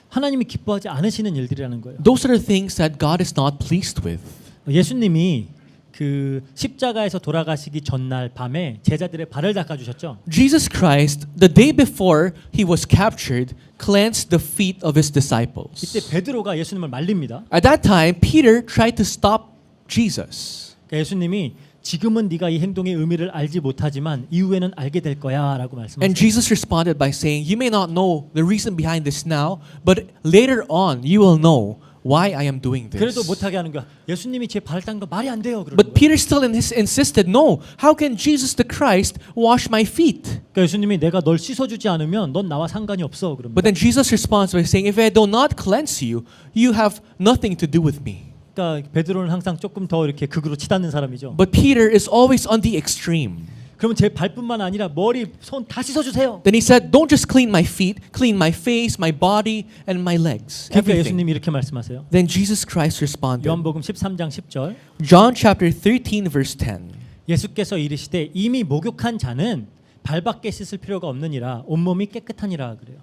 하나님이 기뻐하지 않으시는 일들이라는 거예요. Those are the things that God is not pleased with. 예수님이 그 십자가에서 돌아가시기 전날 밤에 제자들의 발을 닦아주셨죠. Jesus Christ, the day before He was captured, cleansed the feet of His disciples. 이때 베드로가 예수님을 말립니다. At that time, Peter tried to stop Jesus. 그러니까 예수님이 지금은 네가 이 행동의 의미를 알지 못하지만 이후에는 알게 될 거야라고 And 말씀하셨어요. Jesus responded by saying, "You may not know the reason behind this now, but later on you will know why I am doing 그래도 this." 못하게 하는 거야. 예수님이 제 발을 닦는 거 말이 안 돼요. 그러는 But 거예요. Peter still insisted, "No, how can Jesus the Christ wash my feet?" 그러니까 예수님이 내가 널 씻어주지 않으면 넌 나와 상관이 없어. 그럽니다. But then Jesus responds by saying, "If I do not cleanse you, you have nothing to do with me." 그러니까 베드로는 항상 조금 더 이렇게 극으로 치닫는 사람이죠. But Peter is always on the extreme. 그러면 제 발뿐만 아니라 머리, 손 다 씻어주세요. Then he said, "Don't just clean my feet, clean my face, my body, and my legs." 그러니까 Everything. 예수님이 이렇게 말씀하세요. Then Jesus Christ responded. 요한복음 13장 10절, John chapter 13 verse 10. 예수께서 이르시되 이미 목욕한 자는 발밖에 씻을 필요가 없느니라 온몸이 깨끗하니라 그래요.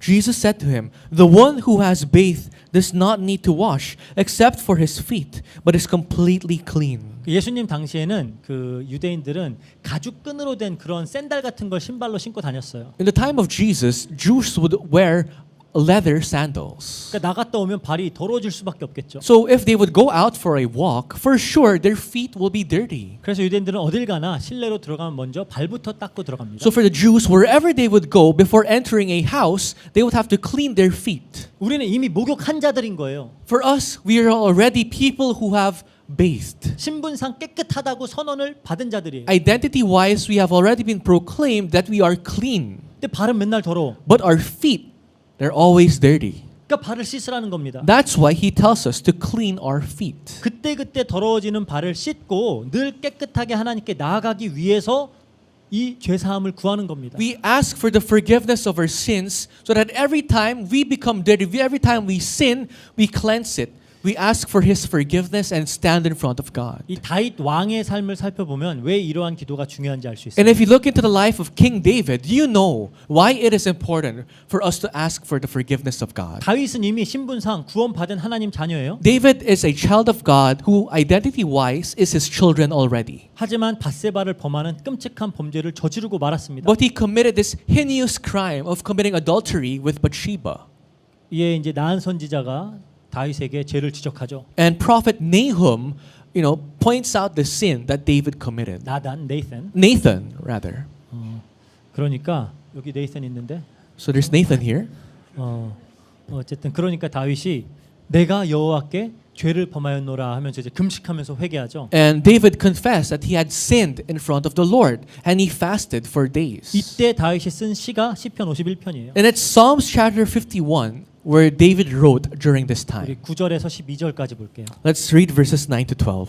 Jesus said to him, "The one who has bathed does not need to wash except for his feet, but is completely clean." 예수님 당시에는 그 유대인들은 가죽끈으로 된 그런 샌들 같은 걸 신발로 신고 다녔어요. In the time of Jesus, Jews would wear leather sandals. 그러니까 나갔다 오면 발이 더러워질 수밖에 없겠죠. So if they would go out for a walk, for sure their feet will be dirty. 그래서 유대인들은 어딜 가나 실내로 들어가면 먼저 발부터 닦고 들어갑니다. So for the Jews, wherever they would go before entering a house, they would have to clean their feet. 우리는 이미 목욕한 자들인 거예요. For us, we are already people who have bathed. 신분상 깨끗하다고 선언을 받은 자들이에요. Identity-wise, we have already been proclaimed that we are clean. 근데 발은 맨날 더러워. But our feet, they're always dirty. 그러니까 발을 씻으라는 겁니다. That's why he tells us to clean our feet. 그때 더러워지는 발을 씻고 늘 깨끗하게 하나님께 나아가기 위해서 이 죄 사함을 구하는 겁니다. We ask for the forgiveness of our sins so that every time we become dirty, every time we sin, we cleanse it. We ask for His forgiveness and stand in front of God. 이 다윗 왕의 삶을 살펴보면 왜 이러한 기도가 중요한지 알 수 있어요. And if you look into the life of King David, you know why it is important for us to ask for the forgiveness of God. 다윗은 이미 신분상 구원받은 하나님 자녀예요. David is a child of God who identity-wise is His children already. 하지만 밧세바를 범하는 끔찍한 범죄를 저지르고 말았습니다. But he committed this heinous crime of committing adultery with Bathsheba. 이에 이제 나한 선지자가 다윗에게 죄를 지적하죠. And prophet Nahum, points out the sin that David committed. 나단, 네이선. Nathan, rather. 그러니까 여기 네이선 있는데 So there's Nathan here. 어쨌든 그러니까 다윗이 내가 여호와께 죄를 범하였노라 하면서 이제 금식하면서 회개하죠. And David confessed that he had sinned in front of the Lord, and he fasted for days. 이때 다윗이 쓴 시가 시편 51편이에요. And it's Psalms chapter 51 where David wrote during this 우리 time. 9절에서 12절까지 볼게요. Let's read verses 9 to 12.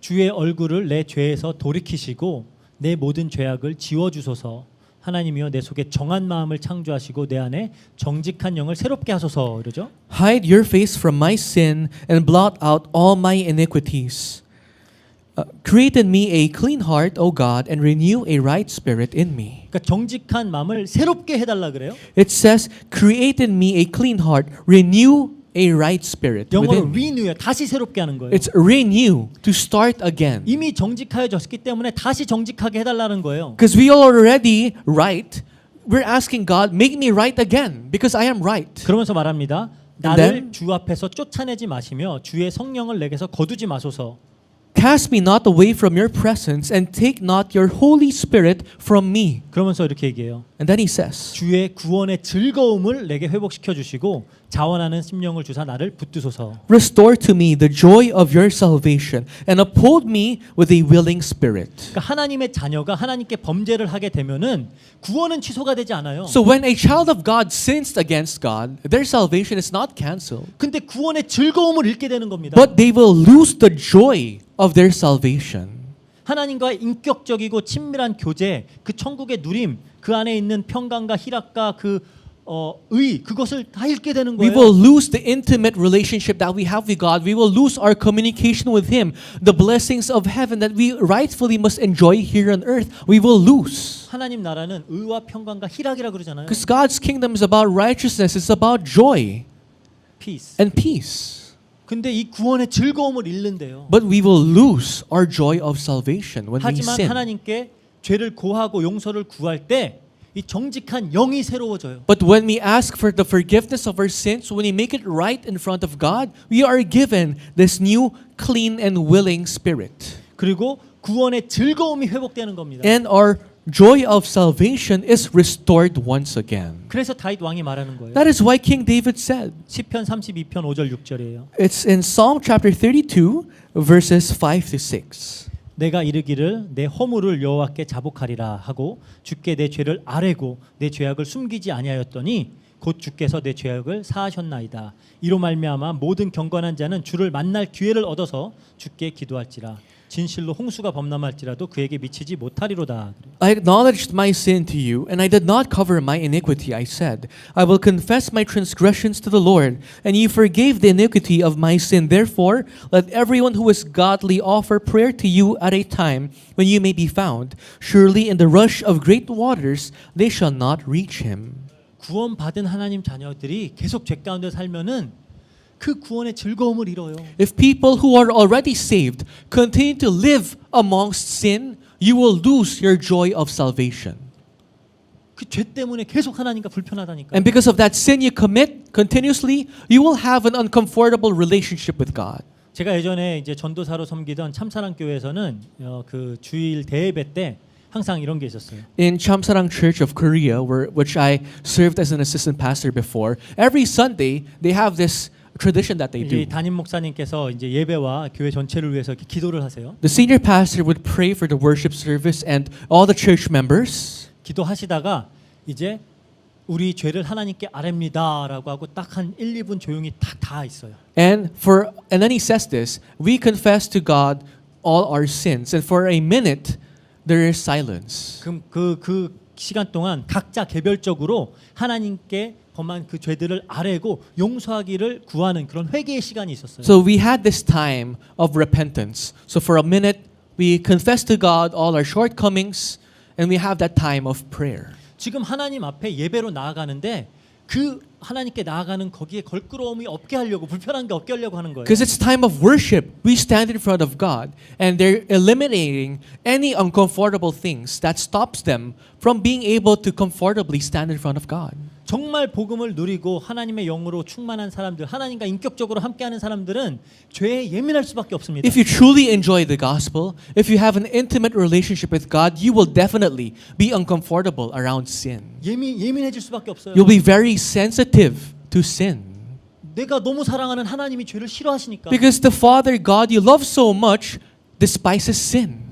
주의 얼굴을 내 죄에서 돌이키시고 내 모든 죄악을 지워 주소서. 하나님이여 내 속에 정한 마음을 창조하시고 내 안에 정직한 영을 새롭게 하소서. 이러죠. Hide your face from my sin and blot out all my iniquities. Create in me a clean heart, O God, and renew a right spirit in me. 그러니까 정직한 마음을 새롭게 해달라 그래요. It says, create in me a clean heart, renew a right spirit 영어로 within me. renew요. 다시 새롭게 하는 거예요. It's renew, to start again. 이미 정직하여졌기 때문에 다시 정직하게 해달라는 거예요. Because we are already right, we're asking God, make me right again, because I am right. 그러면서 말합니다. then- 나를 주 앞에서 쫓아내지 마시며 주의 성령을 내게서 거두지 마소서. Cast me not away from your presence, and take not your Holy Spirit from me. 그러면서 이렇게 얘기해요. And then he says, 주의 구원의 즐거움을 내게 회복시켜 주시고 자원하는 심령을 주사 나를 붙드소서. restore to me the joy of your salvation, and uphold me with a willing spirit. 그러니까 하나님의 자녀가 하나님께 범죄를 하게 되면은 구원은 취소가 되지 않아요. So when a child of God sins against God, their salvation is not canceled, 근데 구원의 즐거움을 잃게 되는 겁니다. but they will lose the joy of their salvation. 하나님과 인격적이고 친밀한 교제, 그 천국의 누림, 그 안에 있는 평강과 희락과 그 의, 그것을 다 잃게 되는 We 거예요. will lose the intimate relationship that we have with God. We will lose our communication with Him. The blessings of heaven that we rightfully must enjoy here on earth, we will lose. 하나님 나라는 의와 평강과 희락이라 그러잖아요. Because God's kingdom is about righteousness, it's about joy peace. and peace. 근데 이 구원의 즐거움을 잃는데요. But we will lose our joy of salvation when we 하지만 sin. 하나님께 죄를 고하고 용서를 구할 때 이 정직한 영이 새로워져요. But when we ask for the forgiveness of our sins, when we make it right in front of God, we are given this new, clean, and willing spirit. 그리고 구원의 즐거움이 회복되는 겁니다. And our joy of salvation is restored once again. 그래서 다윗 왕이 말하는 거예요. That is why King David said, 시편 32편 5절 6절이에요. it's in Psalm chapter 32, verses 5 to 6. 내가 이르기를 내 허물을 여호와께 자복하리라 하고 주께 내 죄를 아뢰고 내 죄악을 숨기지 아니하였더니 곧 주께서 내 죄악을 사하셨나이다. 이로 말미암아 모든 경건한 자는 주를 만날 기회를 얻어서 주께 기도할지라. 진실로 홍수가 범람할지라도 그에게 미치지 못하리로다. I acknowledged my sin to you, and I did not cover my iniquity. I said, I will confess my transgressions to the Lord, and you forgave the iniquity of my sin. Therefore, let everyone who is godly offer prayer to you at a time when you may be found. Surely in the rush of great waters they shall not reach him. 구원받은 하나님 자녀들이 계속 죄 가운데 살면은 그 구원의 즐거움을 잃어요. If people who are already saved continue to live amongst sin, you will lose your joy of salvation. 그 죄 때문에 계속 하나님과 불편하다니까. And because of that sin you commit continuously, you will have an uncomfortable relationship with God. 제가 예전에 이제 전도사로 섬기던 참사랑 교회에서는 그 주일 대예배 때 항상 이런 게 있었어요. In Chamsarang Church of Korea, which I served as an assistant pastor before, every Sunday they have this tradition that they 이제 do. 담임 목사님께서 이제 예배와 교회 전체를 위해서 이렇게 기도를 하세요. The senior pastor would pray for the worship service and all the church members. 기도하시다가 이제 우리 죄를 하나님께 아뢰입니다라고 하고 딱 한 1, 2분 조용히 딱 다 있어요. And then he says this, we confess to God all our sins. And for a minute there is silence. 그럼 그 시간 동안 각자 개별적으로 하나님께 범한 그 죄들을 아뢰고 용서하기를 구하는 그런 회개의 시간이 있었어요. So we had this time of repentance. So for a minute, we confess to God all our shortcomings, and we have that time of prayer. 지금 하나님 앞에 예배로 나아가는데 그 하나님께 나아가는 거기에 걸끄러움이 없게 하려고 불편한 게 없게 하려고 하는 거예요. Because it's time of worship. We stand in front of God, and they're eliminating any uncomfortable things that stops them from being able to comfortably stand in front of God. 정말 복음을 누리고 하나님의 영으로 충만한 사람들, 하나님과 인격적으로 함께하는 사람들은 죄에 예민할 수밖에 없습니다. If you truly enjoy the gospel, if you have an intimate relationship with God, you will definitely be uncomfortable around sin. 예민해질 수밖에 없어요. You'll be very sensitive to sin. 내가 너무 사랑하는 하나님이 죄를 싫어하시니까. Because the Father God you love so much despises sin.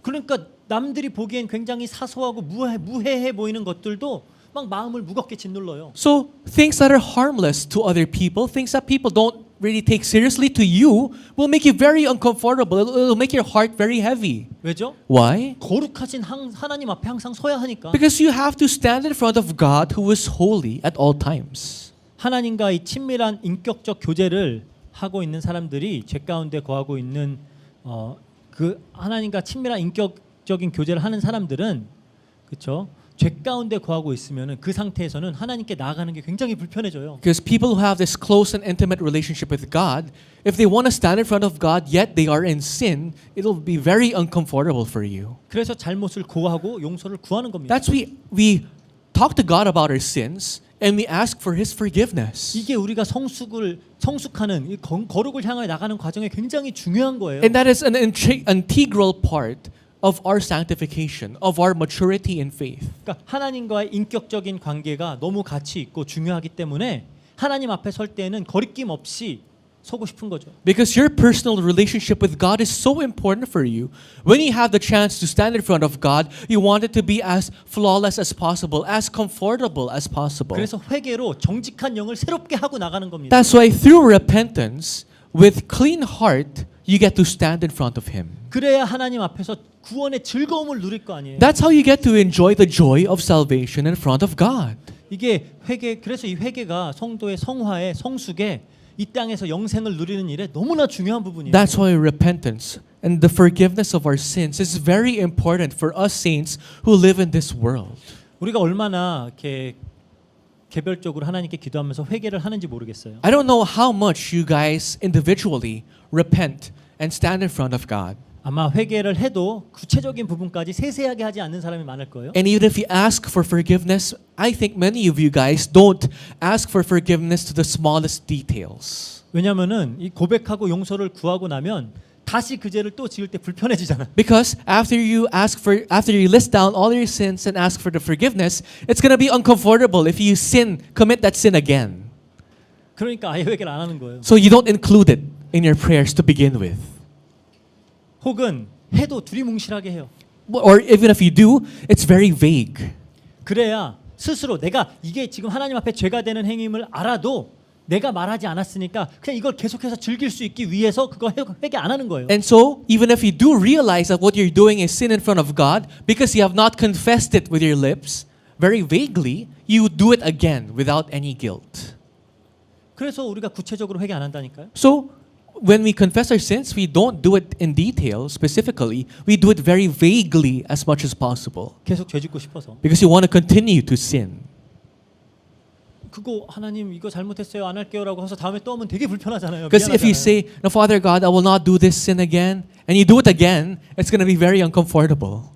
그러니까 남들이 보기엔 굉장히 사소하고 무해해 보이는 것들도 막 마음을 무겁게 짓눌러요. So things that are harmless to other people, things that people don't really take seriously to you, will make you very uncomfortable. It'll make your heart very heavy. 왜죠? Why? 거룩하신 하나님 앞에 항상 서야 하니까. Because you have to stand in front of God who is holy at all times. 하나님과 이 친밀한 인격적 교제를 하고 있는 사람들이 죄 가운데 거하고 있는 그 하나님과 친밀한 인격적인 교제를 하는 사람들은 그렇죠? 죄 가운데 거하고 있으면은 그 상태에서는 하나님께 나아가는 게 굉장히 불편해져요. Because people who have this close and intimate relationship with God, if they want to stand in front of God yet they are in sin, it'll be very uncomfortable for you. 그래서 잘못을 고하고 용서를 구하는 겁니다. That's we talk to God about our sins and we ask for His forgiveness. 이게 우리가 성숙하는 이 거룩을 향해 나가는 과정에 굉장히 중요한 거예요. And that is an integral part of our sanctification, of our maturity in faith. 그러니까 하나님과의 인격적인 관계가 너무 가치 있고 중요하기 때문에 하나님 앞에 설 때는 거리낌 없이 서고 싶은 거죠. Because your personal relationship with God is so important for you. When you have the chance to stand in front of God, you want it to be as flawless as possible, as comfortable as possible. 그래서 회개로 정직한 영을 새롭게 하고 나가는 겁니다. That's why through repentance, with clean heart, you get to stand in front of Him. 그래야 하나님 앞에서 구원의 즐거움을 누릴 거 아니에요. That's how you get to enjoy the joy of salvation in front of God. 이게 그래서 이 회개가 성도의 성화에 성숙에 이 땅에서 영생을 누리는 일에 너무나 중요한 부분이에요. That's why repentance and the forgiveness of our sins is very important for us saints who live in this world. 우리가 얼마나 이렇게 개별적으로 하나님께 기도하면서 회개를 하는지 모르겠어요. I don't know how much you guys individually repent and stand in front of God. 아마 회개를 해도 구체적인 부분까지 세세하게 하지 않는 사람이 많을 거예요. And even if you ask for forgiveness, I think many of you guys don't ask for forgiveness to the smallest details. 왜냐면은 이 고백하고 용서를 구하고 나면 다시 그 죄를 또 지을 때 불편해지잖아. Because after you list down all your sins and ask for the forgiveness, it's going to be uncomfortable if you commit that sin again. 그러니까 아예 회개를 안 하는 거예요. So you don't include it in your prayers to begin with. 혹은 해도 두리뭉실하게 해요. Or even if you do, it's very vague. 그래야 스스로 내가 이게 지금 하나님 앞에 죄가 되는 행위임을 알아도 내가 말하지 않았으니까 그냥 이걸 계속해서 즐길 수 있기 위해서 그거 회개 안 하는 거예요. And so, even if you do realize that what you're doing is sin in front of God, because you have not confessed it with your lips, very vaguely, you do it again without any guilt. 그래서 우리가 구체적으로 회개 안 한다니까요. So, when we confess our sins, we don't do it in detail specifically. We do it very vaguely as much as possible. 계속 죄 짓고 싶어서. Because you want to continue to sin. 그거 하나님 이거 잘못했어요 안 할게요라고 해서 다음에 또 하면 되게 불편하잖아요. Because if you 미안하잖아요. say, "No, Father God, I will not do this sin again," and you do it again, it's going to be very uncomfortable.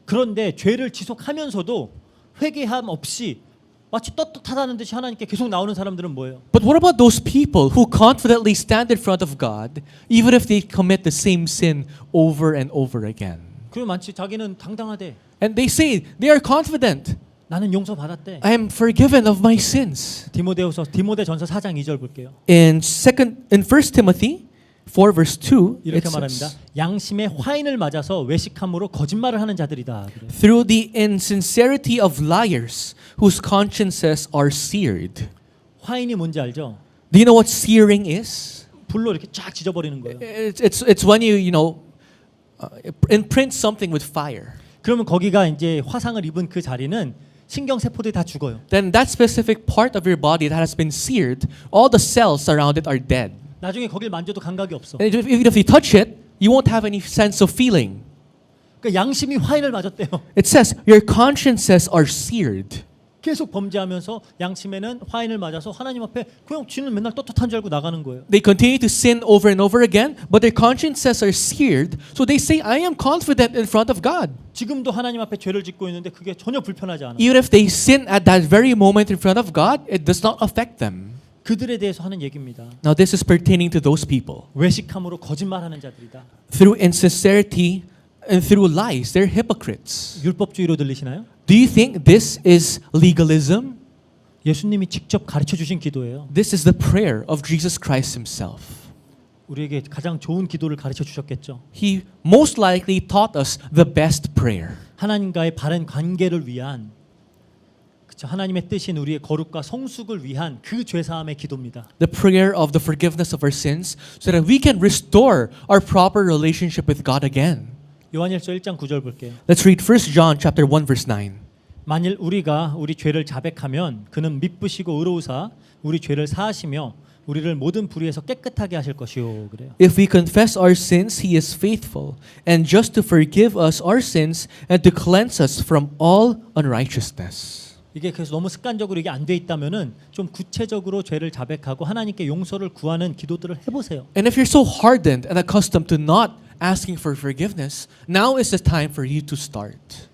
그런데 죄를 지속하면서도 회개함 없이 마치 떳떳하다는 듯이 하나님께 계속 나오는 사람들은 뭐예요? But what about those people who confidently stand in front of God, even if they commit the same sin over and over again? 그리고 마치 자기는 당당하대. And they say they are confident. 나는 용서 받았대. I am forgiven of my sins. 디모데전서 4장 2절 볼게요. In 1 Timothy 4 verse 2, 이렇게 it 말합니다. says, 양심의 화인을 맞아서 외식함으로 거짓말을 하는 자들이다. 그래요. through the insincerity of liars whose consciences are seared. 화인이 뭔지 알죠? Do you know what searing is? 불로 이렇게 쫙 지져버리는 거예요. It's when you imprint something with fire. 그러면 거기가 이제 화상을 입은 그 자리는 신경 세포들이 다 죽어요. then that specific part of your body that has been seared, all the cells around it are dead. 나중에 거길 만져도 감각이 없어. And even if you touch it, you won't have any sense of feeling. 그러니까 양심이 화인을 맞았대요. It says your consciences are seared. 계속 범죄하면서 양심에는 화인을 맞아서 하나님 앞에 그냥 쥐는 맨날 떳떳한 줄 알고 나가는 거예요. They continue to sin over and over again, but their consciences are seared, so they say, I am confident in front of God. 지금도 하나님 앞에 죄를 짓고 있는데 그게 전혀 불편하지 않아요. Even if they sin at that very moment in front of God, it does not affect them. 그들에 대해서 하는 얘기입니다. Now this is pertaining to those people. 외식함으로 거짓말하는 자들이다. Through insincerity and through lies, they're hypocrites. 율법주의로 들리시나요? Do you think this is legalism? 예수님이 직접 가르쳐 주신 기도예요. This is the prayer of Jesus Christ himself. 우리에게 가장 좋은 기도를 가르쳐 주셨겠죠. He most likely taught us the best prayer. 하나님과의 바른 관계를 위한 그렇죠. 하나님의 뜻인 우리의 거룩과 성숙을 위한 그 죄사함의 기도입니다. The prayer of the forgiveness of our sins so that we can restore our proper relationship with God again. 요한일서 1장 9절 볼게요. Let's read 1 John chapter 1 verse 9. 만일 우리가 우리 죄를 자백하면 그는 미쁘시고 의로우사 우리 죄를 사하시며 우리를 모든 불의에서 깨끗하게 하실 것이요 그래요. If we confess our sins, he is faithful and just to forgive us our sins and to cleanse us from all unrighteousness. 이게 그래서 너무 습관적으로 이게 안 돼 있다면은 좀 구체적으로 죄를 자백하고 하나님께 용서를 구하는 기도들을 해보세요. And if you're so hardened and accustomed to not asking for forgiveness, now is the time for you to start.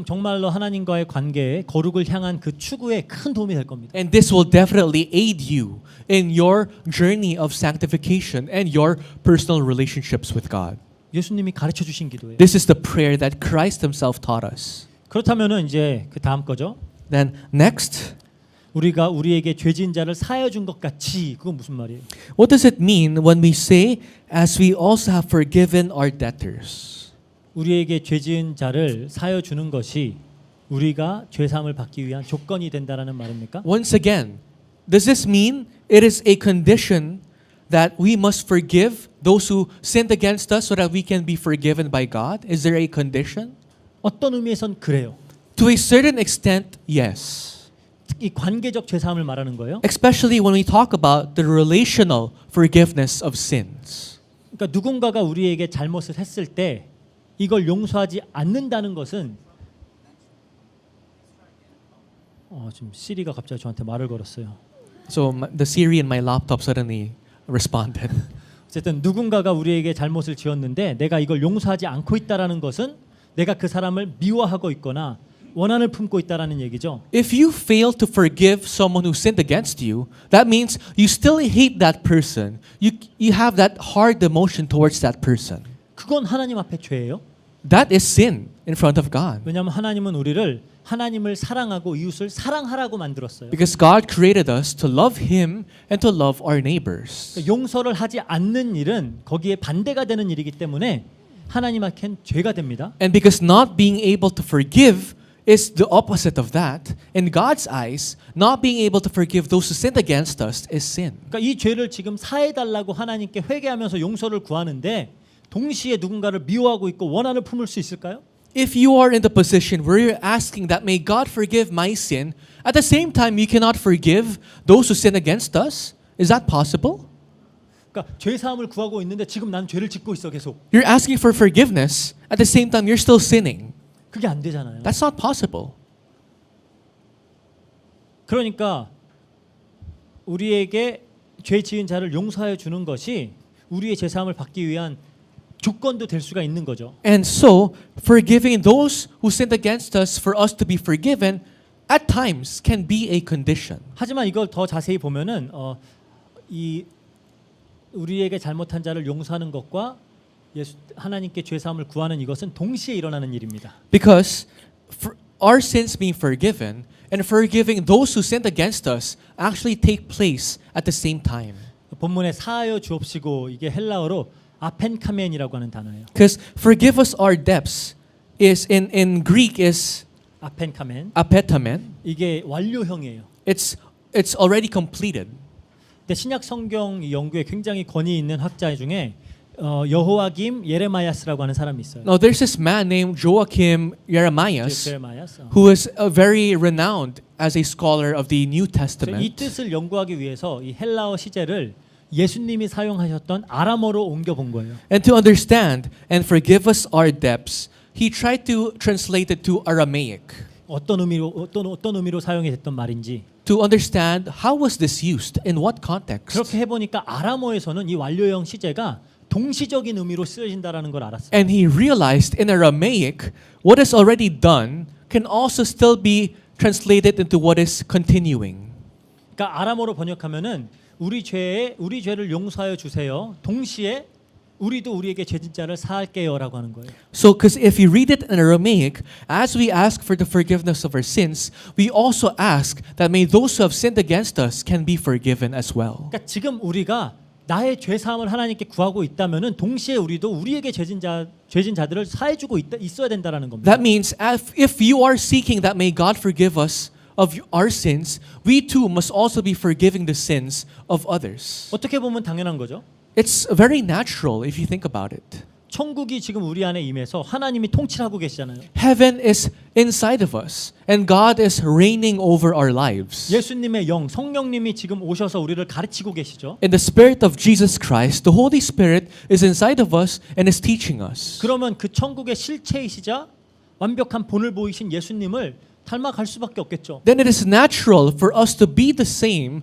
정말로 하나님과의 관계에 거룩을 향한 그 추구에 큰 도움이 될 겁니다. And this will definitely aid you in your journey of sanctification and your personal relationships with God. 예수님이 가르쳐 주신 기도예요. This is the prayer that Christ himself taught us. 그렇다면은 이제 그 다음 거죠. Then next, 우리가 우리에게 죄 지은 자를 사하여 준 것 같이 그건 무슨 말이에요? what does it mean when we say, as we also have forgiven our debtors? 우리에게 죄 지은 자를 사하여 주는 것이 우리가 죄 사함을 받기 위한 조건이 된다라는 말입니까? Once again, does this mean it is a condition that we must forgive those who sinned against us so that we can be forgiven by God? Is there a condition? 어떤 의미에선 그래요. To a certain extent, yes. 이 관계적 죄 사함을 말하는 거예요. Especially when we talk about the relational forgiveness of sins. 그러니까 누군가가 우리에게 잘못을 했을 때 이걸 용서하지 않는다는 것은 지금 시리가 갑자기 저한테 말을 걸었어요. So the Siri in my laptop suddenly responded. 어쨌든 누군가가 우리에게 잘못을 지었는데 내가 이걸 용서하지 않고 있다라는 것은 내가 그 사람을 미워하고 있거나 원한을 품고 있다라는 얘기죠. If you fail to forgive someone who sinned against you, that means you still hate that person. You have that hard emotion towards that person. 그건 하나님 앞에 죄예요. That is sin in front of God. 왜냐하면 하나님은 우리를 하나님을 사랑하고 이웃을 사랑하라고 만들었어요. Because God created us to love Him and to love our neighbors. 그러니까 용서를 하지 않는 일은 거기에 반대가 되는 일이기 때문에 하나님 앞엔 죄가 됩니다. And because not being able to forgive is the opposite of that, in God's eyes, not being able to forgive those who sinned against us is sin. 그러니까 이 죄를 지금 사해달라고 하나님께 회개하면서 용서를 구하는데 동시에 누군가를 미워하고 있고 원한을 품을 수 있을까요? If you are in the position where you're asking that may God forgive my sin, at the same time you cannot forgive those who sin against us, is that possible? 그러니까 죄 사함을 구하고 있는데 지금 난 죄를 짓고 있어 계속. You're asking for forgiveness, at the same time you're still sinning. 그게 안 되잖아요. That's not possible. 그러니까 우리에게 죄 지은 자를 용서하여 주는 것이 우리의 죄 사함을 받기 위한 조건도 될 수가 있는 거죠. And so, forgiving those who sinned against us for us to be forgiven at times can be a condition. 하지만 이걸 더 자세히 보면은 이 우리에게 잘못한 자를 용서하는 것과 하나님께 죄 사함을 구하는 이것은 동시에 일어나는 일입니다. Because for our sins being forgiven and forgiving those who sinned against us actually take place at the same time. 본문에 사하여 주옵시고 이게 헬라어로 아펜카멘이라고 하는 단어예요. Because forgive us our debts is in Greek is 아펜카멘. apetamen. 이게 완료형이에요. It's already completed. 근데 신약 성경 연구에 굉장히 권위 있는 학자 중에 여호와김 예레마야스라고 하는 사람이 있어요. Now there's this man named Joachim Jeremias 예레마야스. who is very renowned as a scholar of the New 이 Testament. 뜻을 연구하기 위해서 이 헬라어 시제를 예수님이 사용하셨던 아람어로 옮겨 본 거예요. And to understand and forgive us our debts, he tried to translate it to Aramaic. 어떤 의미로 사용이 됐던 말인지 To understand how was this used, in what context. 그렇게 해보니까 아람어에서는 이 완료형 시제가 동시적인 의미로 쓰여진다라는 걸 알았어요. And he realized in Aramaic, what is already done can also still be translated into what is continuing. 그러니까 아람어로 번역하면은 우리 죄를 용서하여 주세요. 동시에 우리도 우리에게 죄진자를 사할게요라고 하는 거예요. So, because if you read it in Aramaic, as we ask for the forgiveness of our sins, we also ask that may those who have sinned against us can be forgiven as well. 그러니까 지금 우리가 나의 죄 사함을 하나님께 구하고 있다면은 동시에 우리도 우리에게 죄진 자들을 사해주고 있어야 된다라는 겁니다. That means if you are seeking that may God forgive us of our sins, we too must also be forgiving the sins of others. 어떻게 보면 당연한 거죠. It's very natural if you think about it. 천국이 지금 우리 안에 임해서 하나님이 통치하고 계시잖아요. Heaven is inside of us, and God is reigning over our lives. 예수님의 영, 성령님이 지금 오셔서 우리를 가르치고 계시죠. In the Spirit of Jesus Christ, the Holy Spirit is inside of us and is teaching us. 그러면 그 천국의 실체이시자 완벽한 본을 보이신 예수님을 닮아갈 수밖에 없겠죠. Then it is natural for us to be the same,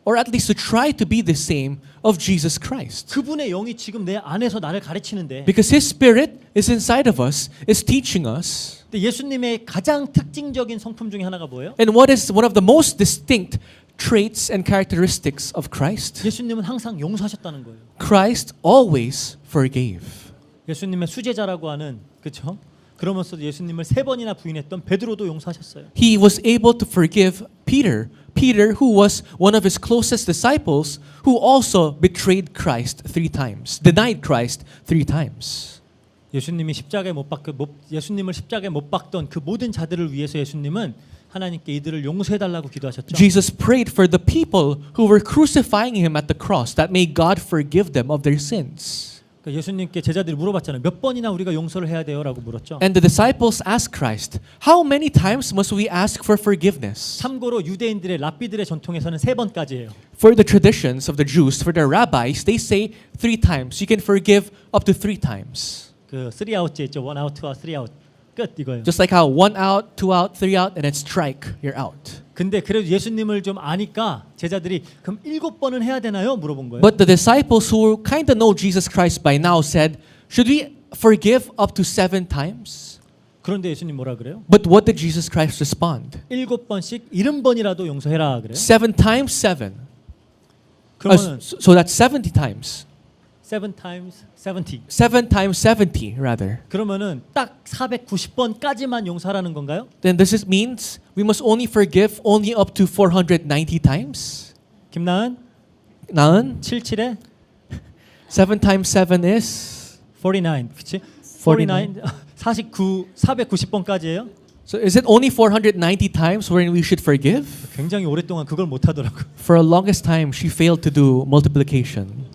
or at least to try to be the same of Jesus Christ. 그분의 영이 지금 내 안에서 나를 가르치는데 Because His Spirit is inside of us, is teaching us. 근데 예수님의 가장 특징적인 성품 중에 하나가 뭐예요? And what is one of the most distinct traits and characteristics of Christ? 예수님은 항상 용서하셨다는 거예요. Christ always forgave. 예수님의 수제자라고 하는 그렇죠? 그러면서도 예수님을 3번이나 부인했던 베드로도 용서하셨어요. He was able to forgive Peter, who was one of his closest disciples, who also betrayed Christ 3 times, denied Christ 3 times. 예수님을 십자가에 못 박던 그 모든 자들을 위해서 예수님은 하나님께 이들을 용서해 달라고 기도하셨죠. Jesus prayed for the people who were crucifying him at the cross, that may God forgive them of their sins. 그러니까 예수님께 제자들이 물어봤잖아요. 몇 번이나 우리가 용서를 해야 돼요라고 물었죠. And the disciples asked Christ, how many times must we ask for forgiveness? 참고로 유대인들의 랍비들의 전통에서는 3번까지예요. For the traditions of the Jews, for the rabbis, they say 3 times. You can forgive up to 3 times. 그 3아웃제 있죠. 1 아웃, 2 아웃, 3 아웃. 끝 이거예요. Just like how 1 out, 2 out, 3 out, and then strike, you're out. 근데 그래도 예수님을 좀 아니까 제자들이 그럼 7번은 해야 되나요? 물어본 거예요. But the disciples who kind of know Jesus Christ by now said, should we forgive up to 7 times? 그런데 예수님 뭐라 그래요? But what did Jesus Christ respond? 7번씩 70번이라도 용서해라 그래요. 7 times 7. 그러면 So that's 70 times. 7 times 70. 7 times 70, rather. 그러면은 딱 490번까지만 용서하라는 건가요? Then this means we must only forgive only up to 490 times? 김나은 나은? 77에 7 times 7 is? 49. 그치? 49. 490번까지예요? So is it only 490 times wherein we should forgive? 굉장히 오랫동안 그걸 못 하더라고요. For a longest time, she failed to do multiplication.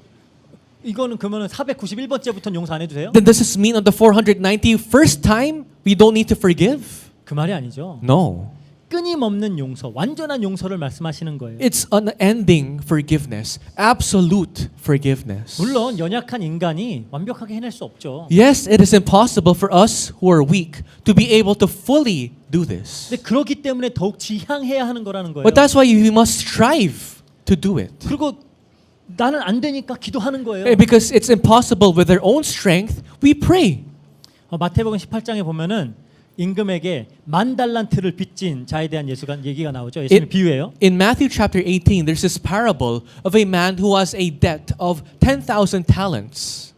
이거는 그러면은 491번째부터는 용서 안 해도 돼요? Then does this mean on the 491st time, we don't need to forgive? 그 말이 아니죠. No. 끊임없는 용서, 완전한 용서를 말씀하시는 거예요. It's unending forgiveness, absolute forgiveness. 물론 연약한 인간이 완벽하게 해낼 수 없죠. Yes, it is impossible for us who are weak to be able to fully do this. 근데 그렇기 때문에 더욱 지향해야 하는 거라는 거예요. But that's why we must strive to do it. 그리고 나는 안 되니까 기도하는 거예요. Because it's impossible with our own strength, we pray. 마태복음 18장에 보면은 임금에게 10,000달란트를 빚진 자에 대한 얘기가 나오죠. 예수님 비유예요. In Matthew chapter 18, there's this parable of a man who has a debt of 10,000 talents.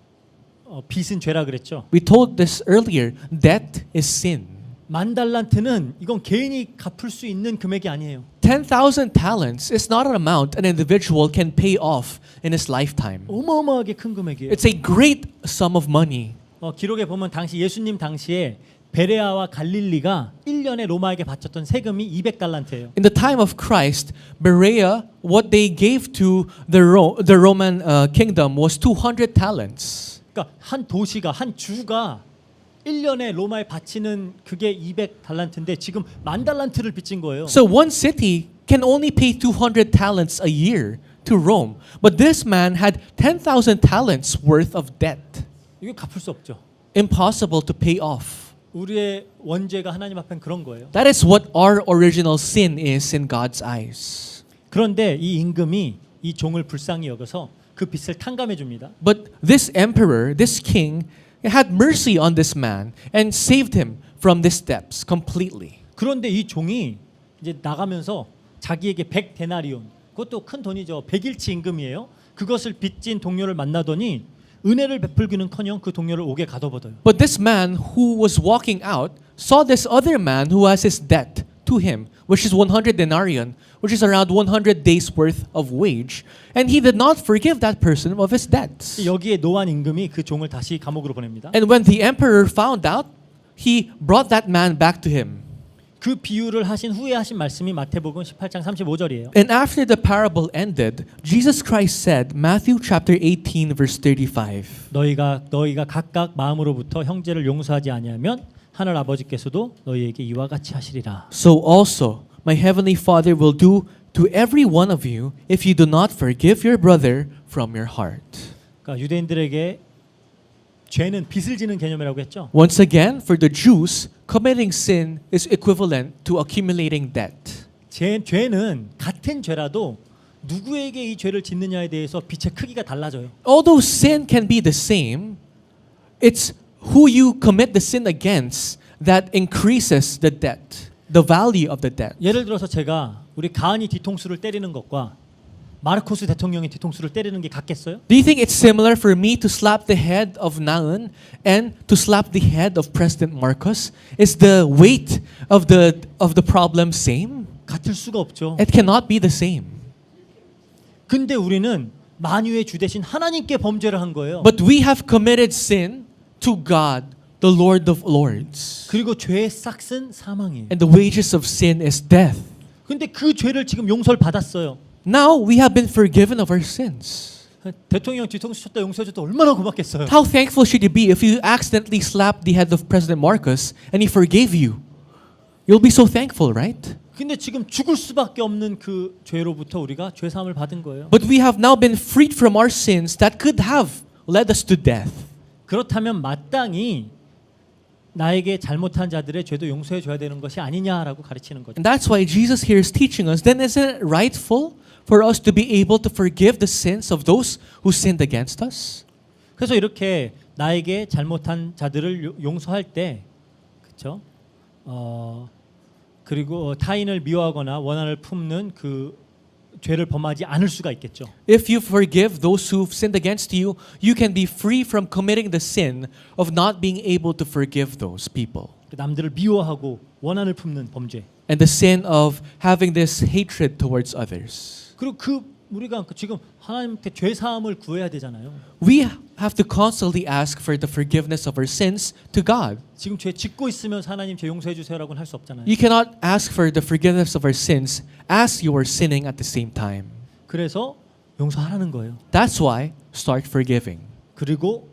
빚은 죄라 그랬죠. We told this earlier, debt is sin. 10,000달란트는 이건 개인이 갚을 수 있는 금액이 아니에요. 10,000 talents is not an amount an individual can pay off in his lifetime. 어마어마하게 큰 금액이에요. It's a great sum of money. 기록에 보면 당시 예수님 당시에 베레아와 갈릴리가 1년에 로마에게 바쳤던 세금이 200달란트예요. In the time of Christ, Berea, what they gave to the Roman kingdom was 200 talents. 그러니까 한 도시가 한 주가 1년에 로마에 바치는 그게 200달란트인데 지금 10,000달란트를 빚진 거예요. So one city can only pay 200 talents a year to Rome, but this man had 10,000 talents worth of debt. 이거 갚을 수 없죠. Impossible to pay off. 우리의 원죄가 하나님 앞엔 그런 거예요. That is what our original sin is in God's eyes. 그런데 이 임금이 이 종을 불쌍히 여겨서 그 빚을 탕감해 줍니다. But this emperor, this king, had mercy on this man and saved him from these debts completely. 그런데 이 종이 이제 나가면서 자기에게 100데나리온, 그것도 큰 돈이죠. 100일치 임금이에요. 그것을 빚진 동료를 만나더니 은혜를 베풀기는커녕 그 동료를 옥에 가둬버려요. But this man who was walking out saw this other man who has his debt to him, which is 100 denarion, which is around 100 days worth of wage, and he did not forgive that person of his debts. 여기에 노한 임금이 그 종을 다시 감옥으로 보냅니다. And when the emperor found out, he brought that man back to him. 그 비유를 하신 후에 하신 말씀이 마태복음 18장 35절이에요. And after the parable ended, Jesus Christ said, Matthew chapter 18 verse 35. 너희가 각각 마음으로부터 형제를 용서하지 아니하면 하늘 아버지께서도 너희에게 이와 같이 하시리라. So also my heavenly Father will do to every one of you if you do not forgive your brother from your heart. 그러니까 유대인들에게 죄는 빚을 지는 개념이라고 했죠. Once again, for the Jews, committing sin is equivalent to accumulating debt. 죄는 같은 죄라도 누구에게 이 죄를 짓느냐에 대해서 빚의 크기가 달라져요. Although sin can be the same, it's who you commit the sin against that increases the debt, the value of the debt. 예를 들어서 제가 우리 가은이 뒤통수를 때리는 것과 마르코스 대통령의 뒤통수를 때리는 게 같겠어요? Do you think it's similar for me to slap the head of Naun and to slap the head of President Marcos? Is the weight of the problem same? 같을 수가 없죠. It cannot be the same. 근데 우리는 만유의 주 대신 하나님께 범죄를 한 거예요. But we have committed sin to God, the Lord of Lords. 그리고 죄의 싹은 사망이에요. And the wages of sin is death. 근데 그 죄를 지금 용서를 받았어요. Now we have been forgiven of our sins. 대통령 뒤통수 쳤다 용서해줬다 얼마나 고맙겠어요. How thankful should you be if you accidentally slapped the head of President Marcos and he forgave you? You'll be so thankful, right? 근데 지금 죽을 수밖에 없는 그 죄로부터 우리가 죄 사함을 받은 거예요. But we have now been freed from our sins that could have led us to death. 그렇다면 마땅히 나에게 잘못한 자들의 죄도 용서해 줘야 되는 것이 아니냐라고 가르치는 거죠. And that's why Jesus here is teaching us, then isn't it rightful for us to be able to forgive the sins of those who sinned against us? 그래서 이렇게 나에게 잘못한 자들을 용서할 때, 그렇죠? 그리고 타인을 미워하거나 원한을 품는 그 죄를 범하지 않을 수가 있겠죠. If you forgive those who've sinned against you, you can be free from committing the sin of not being able to forgive those people. 남들을 미워하고 원한을 품는 범죄. And the sin of having this hatred towards others. 그리고 우리가 지금 하나님께 죄 사함을 구해야 되잖아요. We have to constantly ask for the forgiveness of our sins to God. 지금 죄 짓고 있으면 하나님 죄 용서해 주세요라고는 할 수 없잖아요. You cannot ask for the forgiveness of our sins as you are sinning at the same time. 그래서 용서하라는 거예요. That's why start forgiving 그리고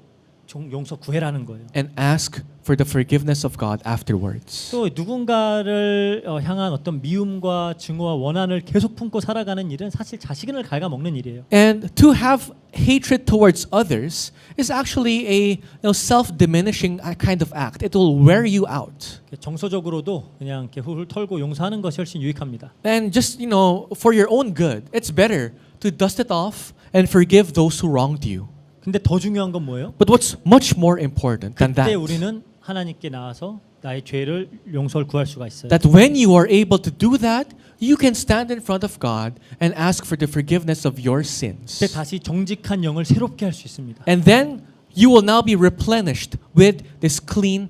용서 구해라는 거예요. and ask for the forgiveness of God afterwards. 또 누군가를 향한 어떤 미움과 증오와 원한을 계속 품고 살아가는 일은 사실 자식을 갉아먹는 일이에요. And to have hatred towards others is actually a self-diminishing kind of act. It will wear you out. 정서적으로도 그냥 이렇게 훌훌 털고 용서하는 것이 훨씬 유익합니다. And just, for your own good, it's better to dust it off and forgive those who wronged you. 근데 더 중요한 건 뭐예요? But what's much more important than 그때 that, 우리는 하나님께 나와서 나의 죄를 용서를 구할 수가 있어요. that when you are able to do that, you can stand in front of God and ask for the forgiveness of your sins. 그때 다시 정직한 영을 새롭게 할 수 있습니다. And then you will now be replenished with this clean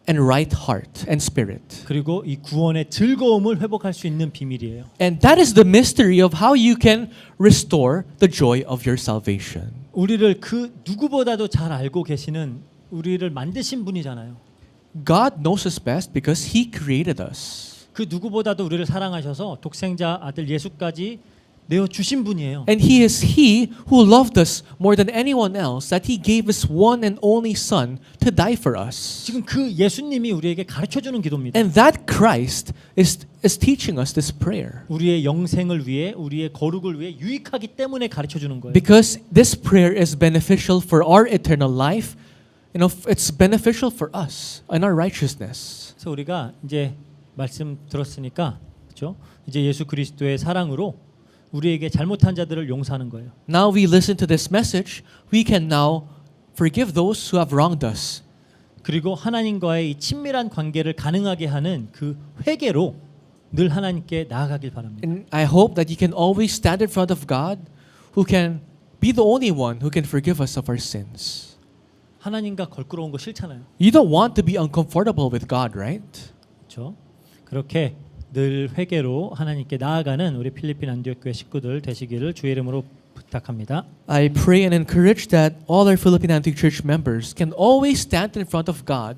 and right heart and spirit. 그리고 이 구원의 즐거움을 회복할 수 있는 비밀이에요. And that is the mystery of how you can restore the joy of your salvation. 우리를 그 누구보다도 잘 알고 계시는 우리를 만드신 분이잖아요. God knows us best because He created us. 그 누구보다도 우리를 사랑하셔서 독생자 아들 예수까지 내어 주신 분이에요. And He is He who loved us more than anyone else, that He gave His one and only Son to die for us. 지금 그 예수님이 우리에게 가르쳐 주는 기도입니다. And that Christ is teaching us this prayer. 우리의 영생을 위해 우리의 거룩을 위해 유익하기 때문에 가르쳐 주는 거예요. Because this prayer is beneficial for our eternal life. It's beneficial for us and our righteousness. 그래서 우리가 이제 말씀 들었으니까 그렇죠? 이제 예수 그리스도의 사랑으로 우리에게 잘못한 자들을 용서하는 거예요. Now we listen to this message, we can now forgive those who have wronged us. 그리고 하나님과의 이 친밀한 관계를 가능하게 하는 그 회개로 늘 하나님께 나아가길 바랍니다. And I hope that you can always stand in front of God, who can be the only one who can forgive us of our sins. 하나님과 걸끄러운 거 싫잖아요. You don't want to be uncomfortable with God, right? 그렇죠? 그렇게 늘 회개로 하나님께 나아가는 우리 필리핀 안디옥교회 식구들 되시기를 주의 이름으로 부탁합니다. I pray and encourage that all our Philippine Antioch Church members can always stand in front of God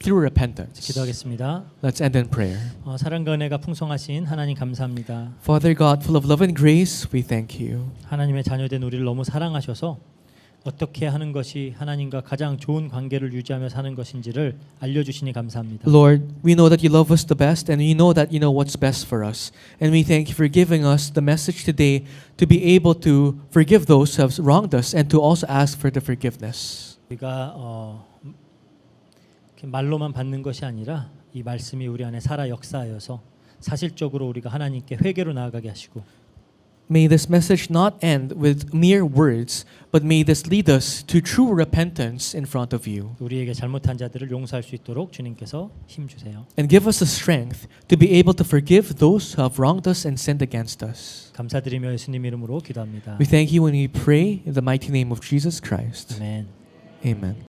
through repentance. 기도하겠습니다. Let's end in prayer. 사랑과 은혜가 풍성하신 하나님 감사합니다. Father God, full of love and grace, we thank you. 하나님의 자녀된 우리를 너무 사랑하셔서 어떻게 하는 것이 하나님과 가장 좋은 관계를 유지하며 사는 것인지를 알려주시니 감사합니다. Lord, we know that you love us the best, and we know that you know what's best for us. And we thank you for giving us the message today to be able to forgive those who have wronged us and to also ask for the forgiveness. 우리가 이렇게 말로만 받는 것이 아니라 이 말씀이 우리 안에 살아 역사하여서 사실적으로 우리가 하나님께 회개로 나아가게 하시고 May this message not end with mere words, but may this lead us to true repentance in front of you. 우리에게 잘못한 자들을 용서할 수 있도록 주님께서 힘 주세요. And give us the strength to be able to forgive those who have wronged us and sinned against us. 감사드리며 예수님 이름으로 기도합니다. We thank you when we pray in the mighty name of Jesus Christ. 아멘. Amen.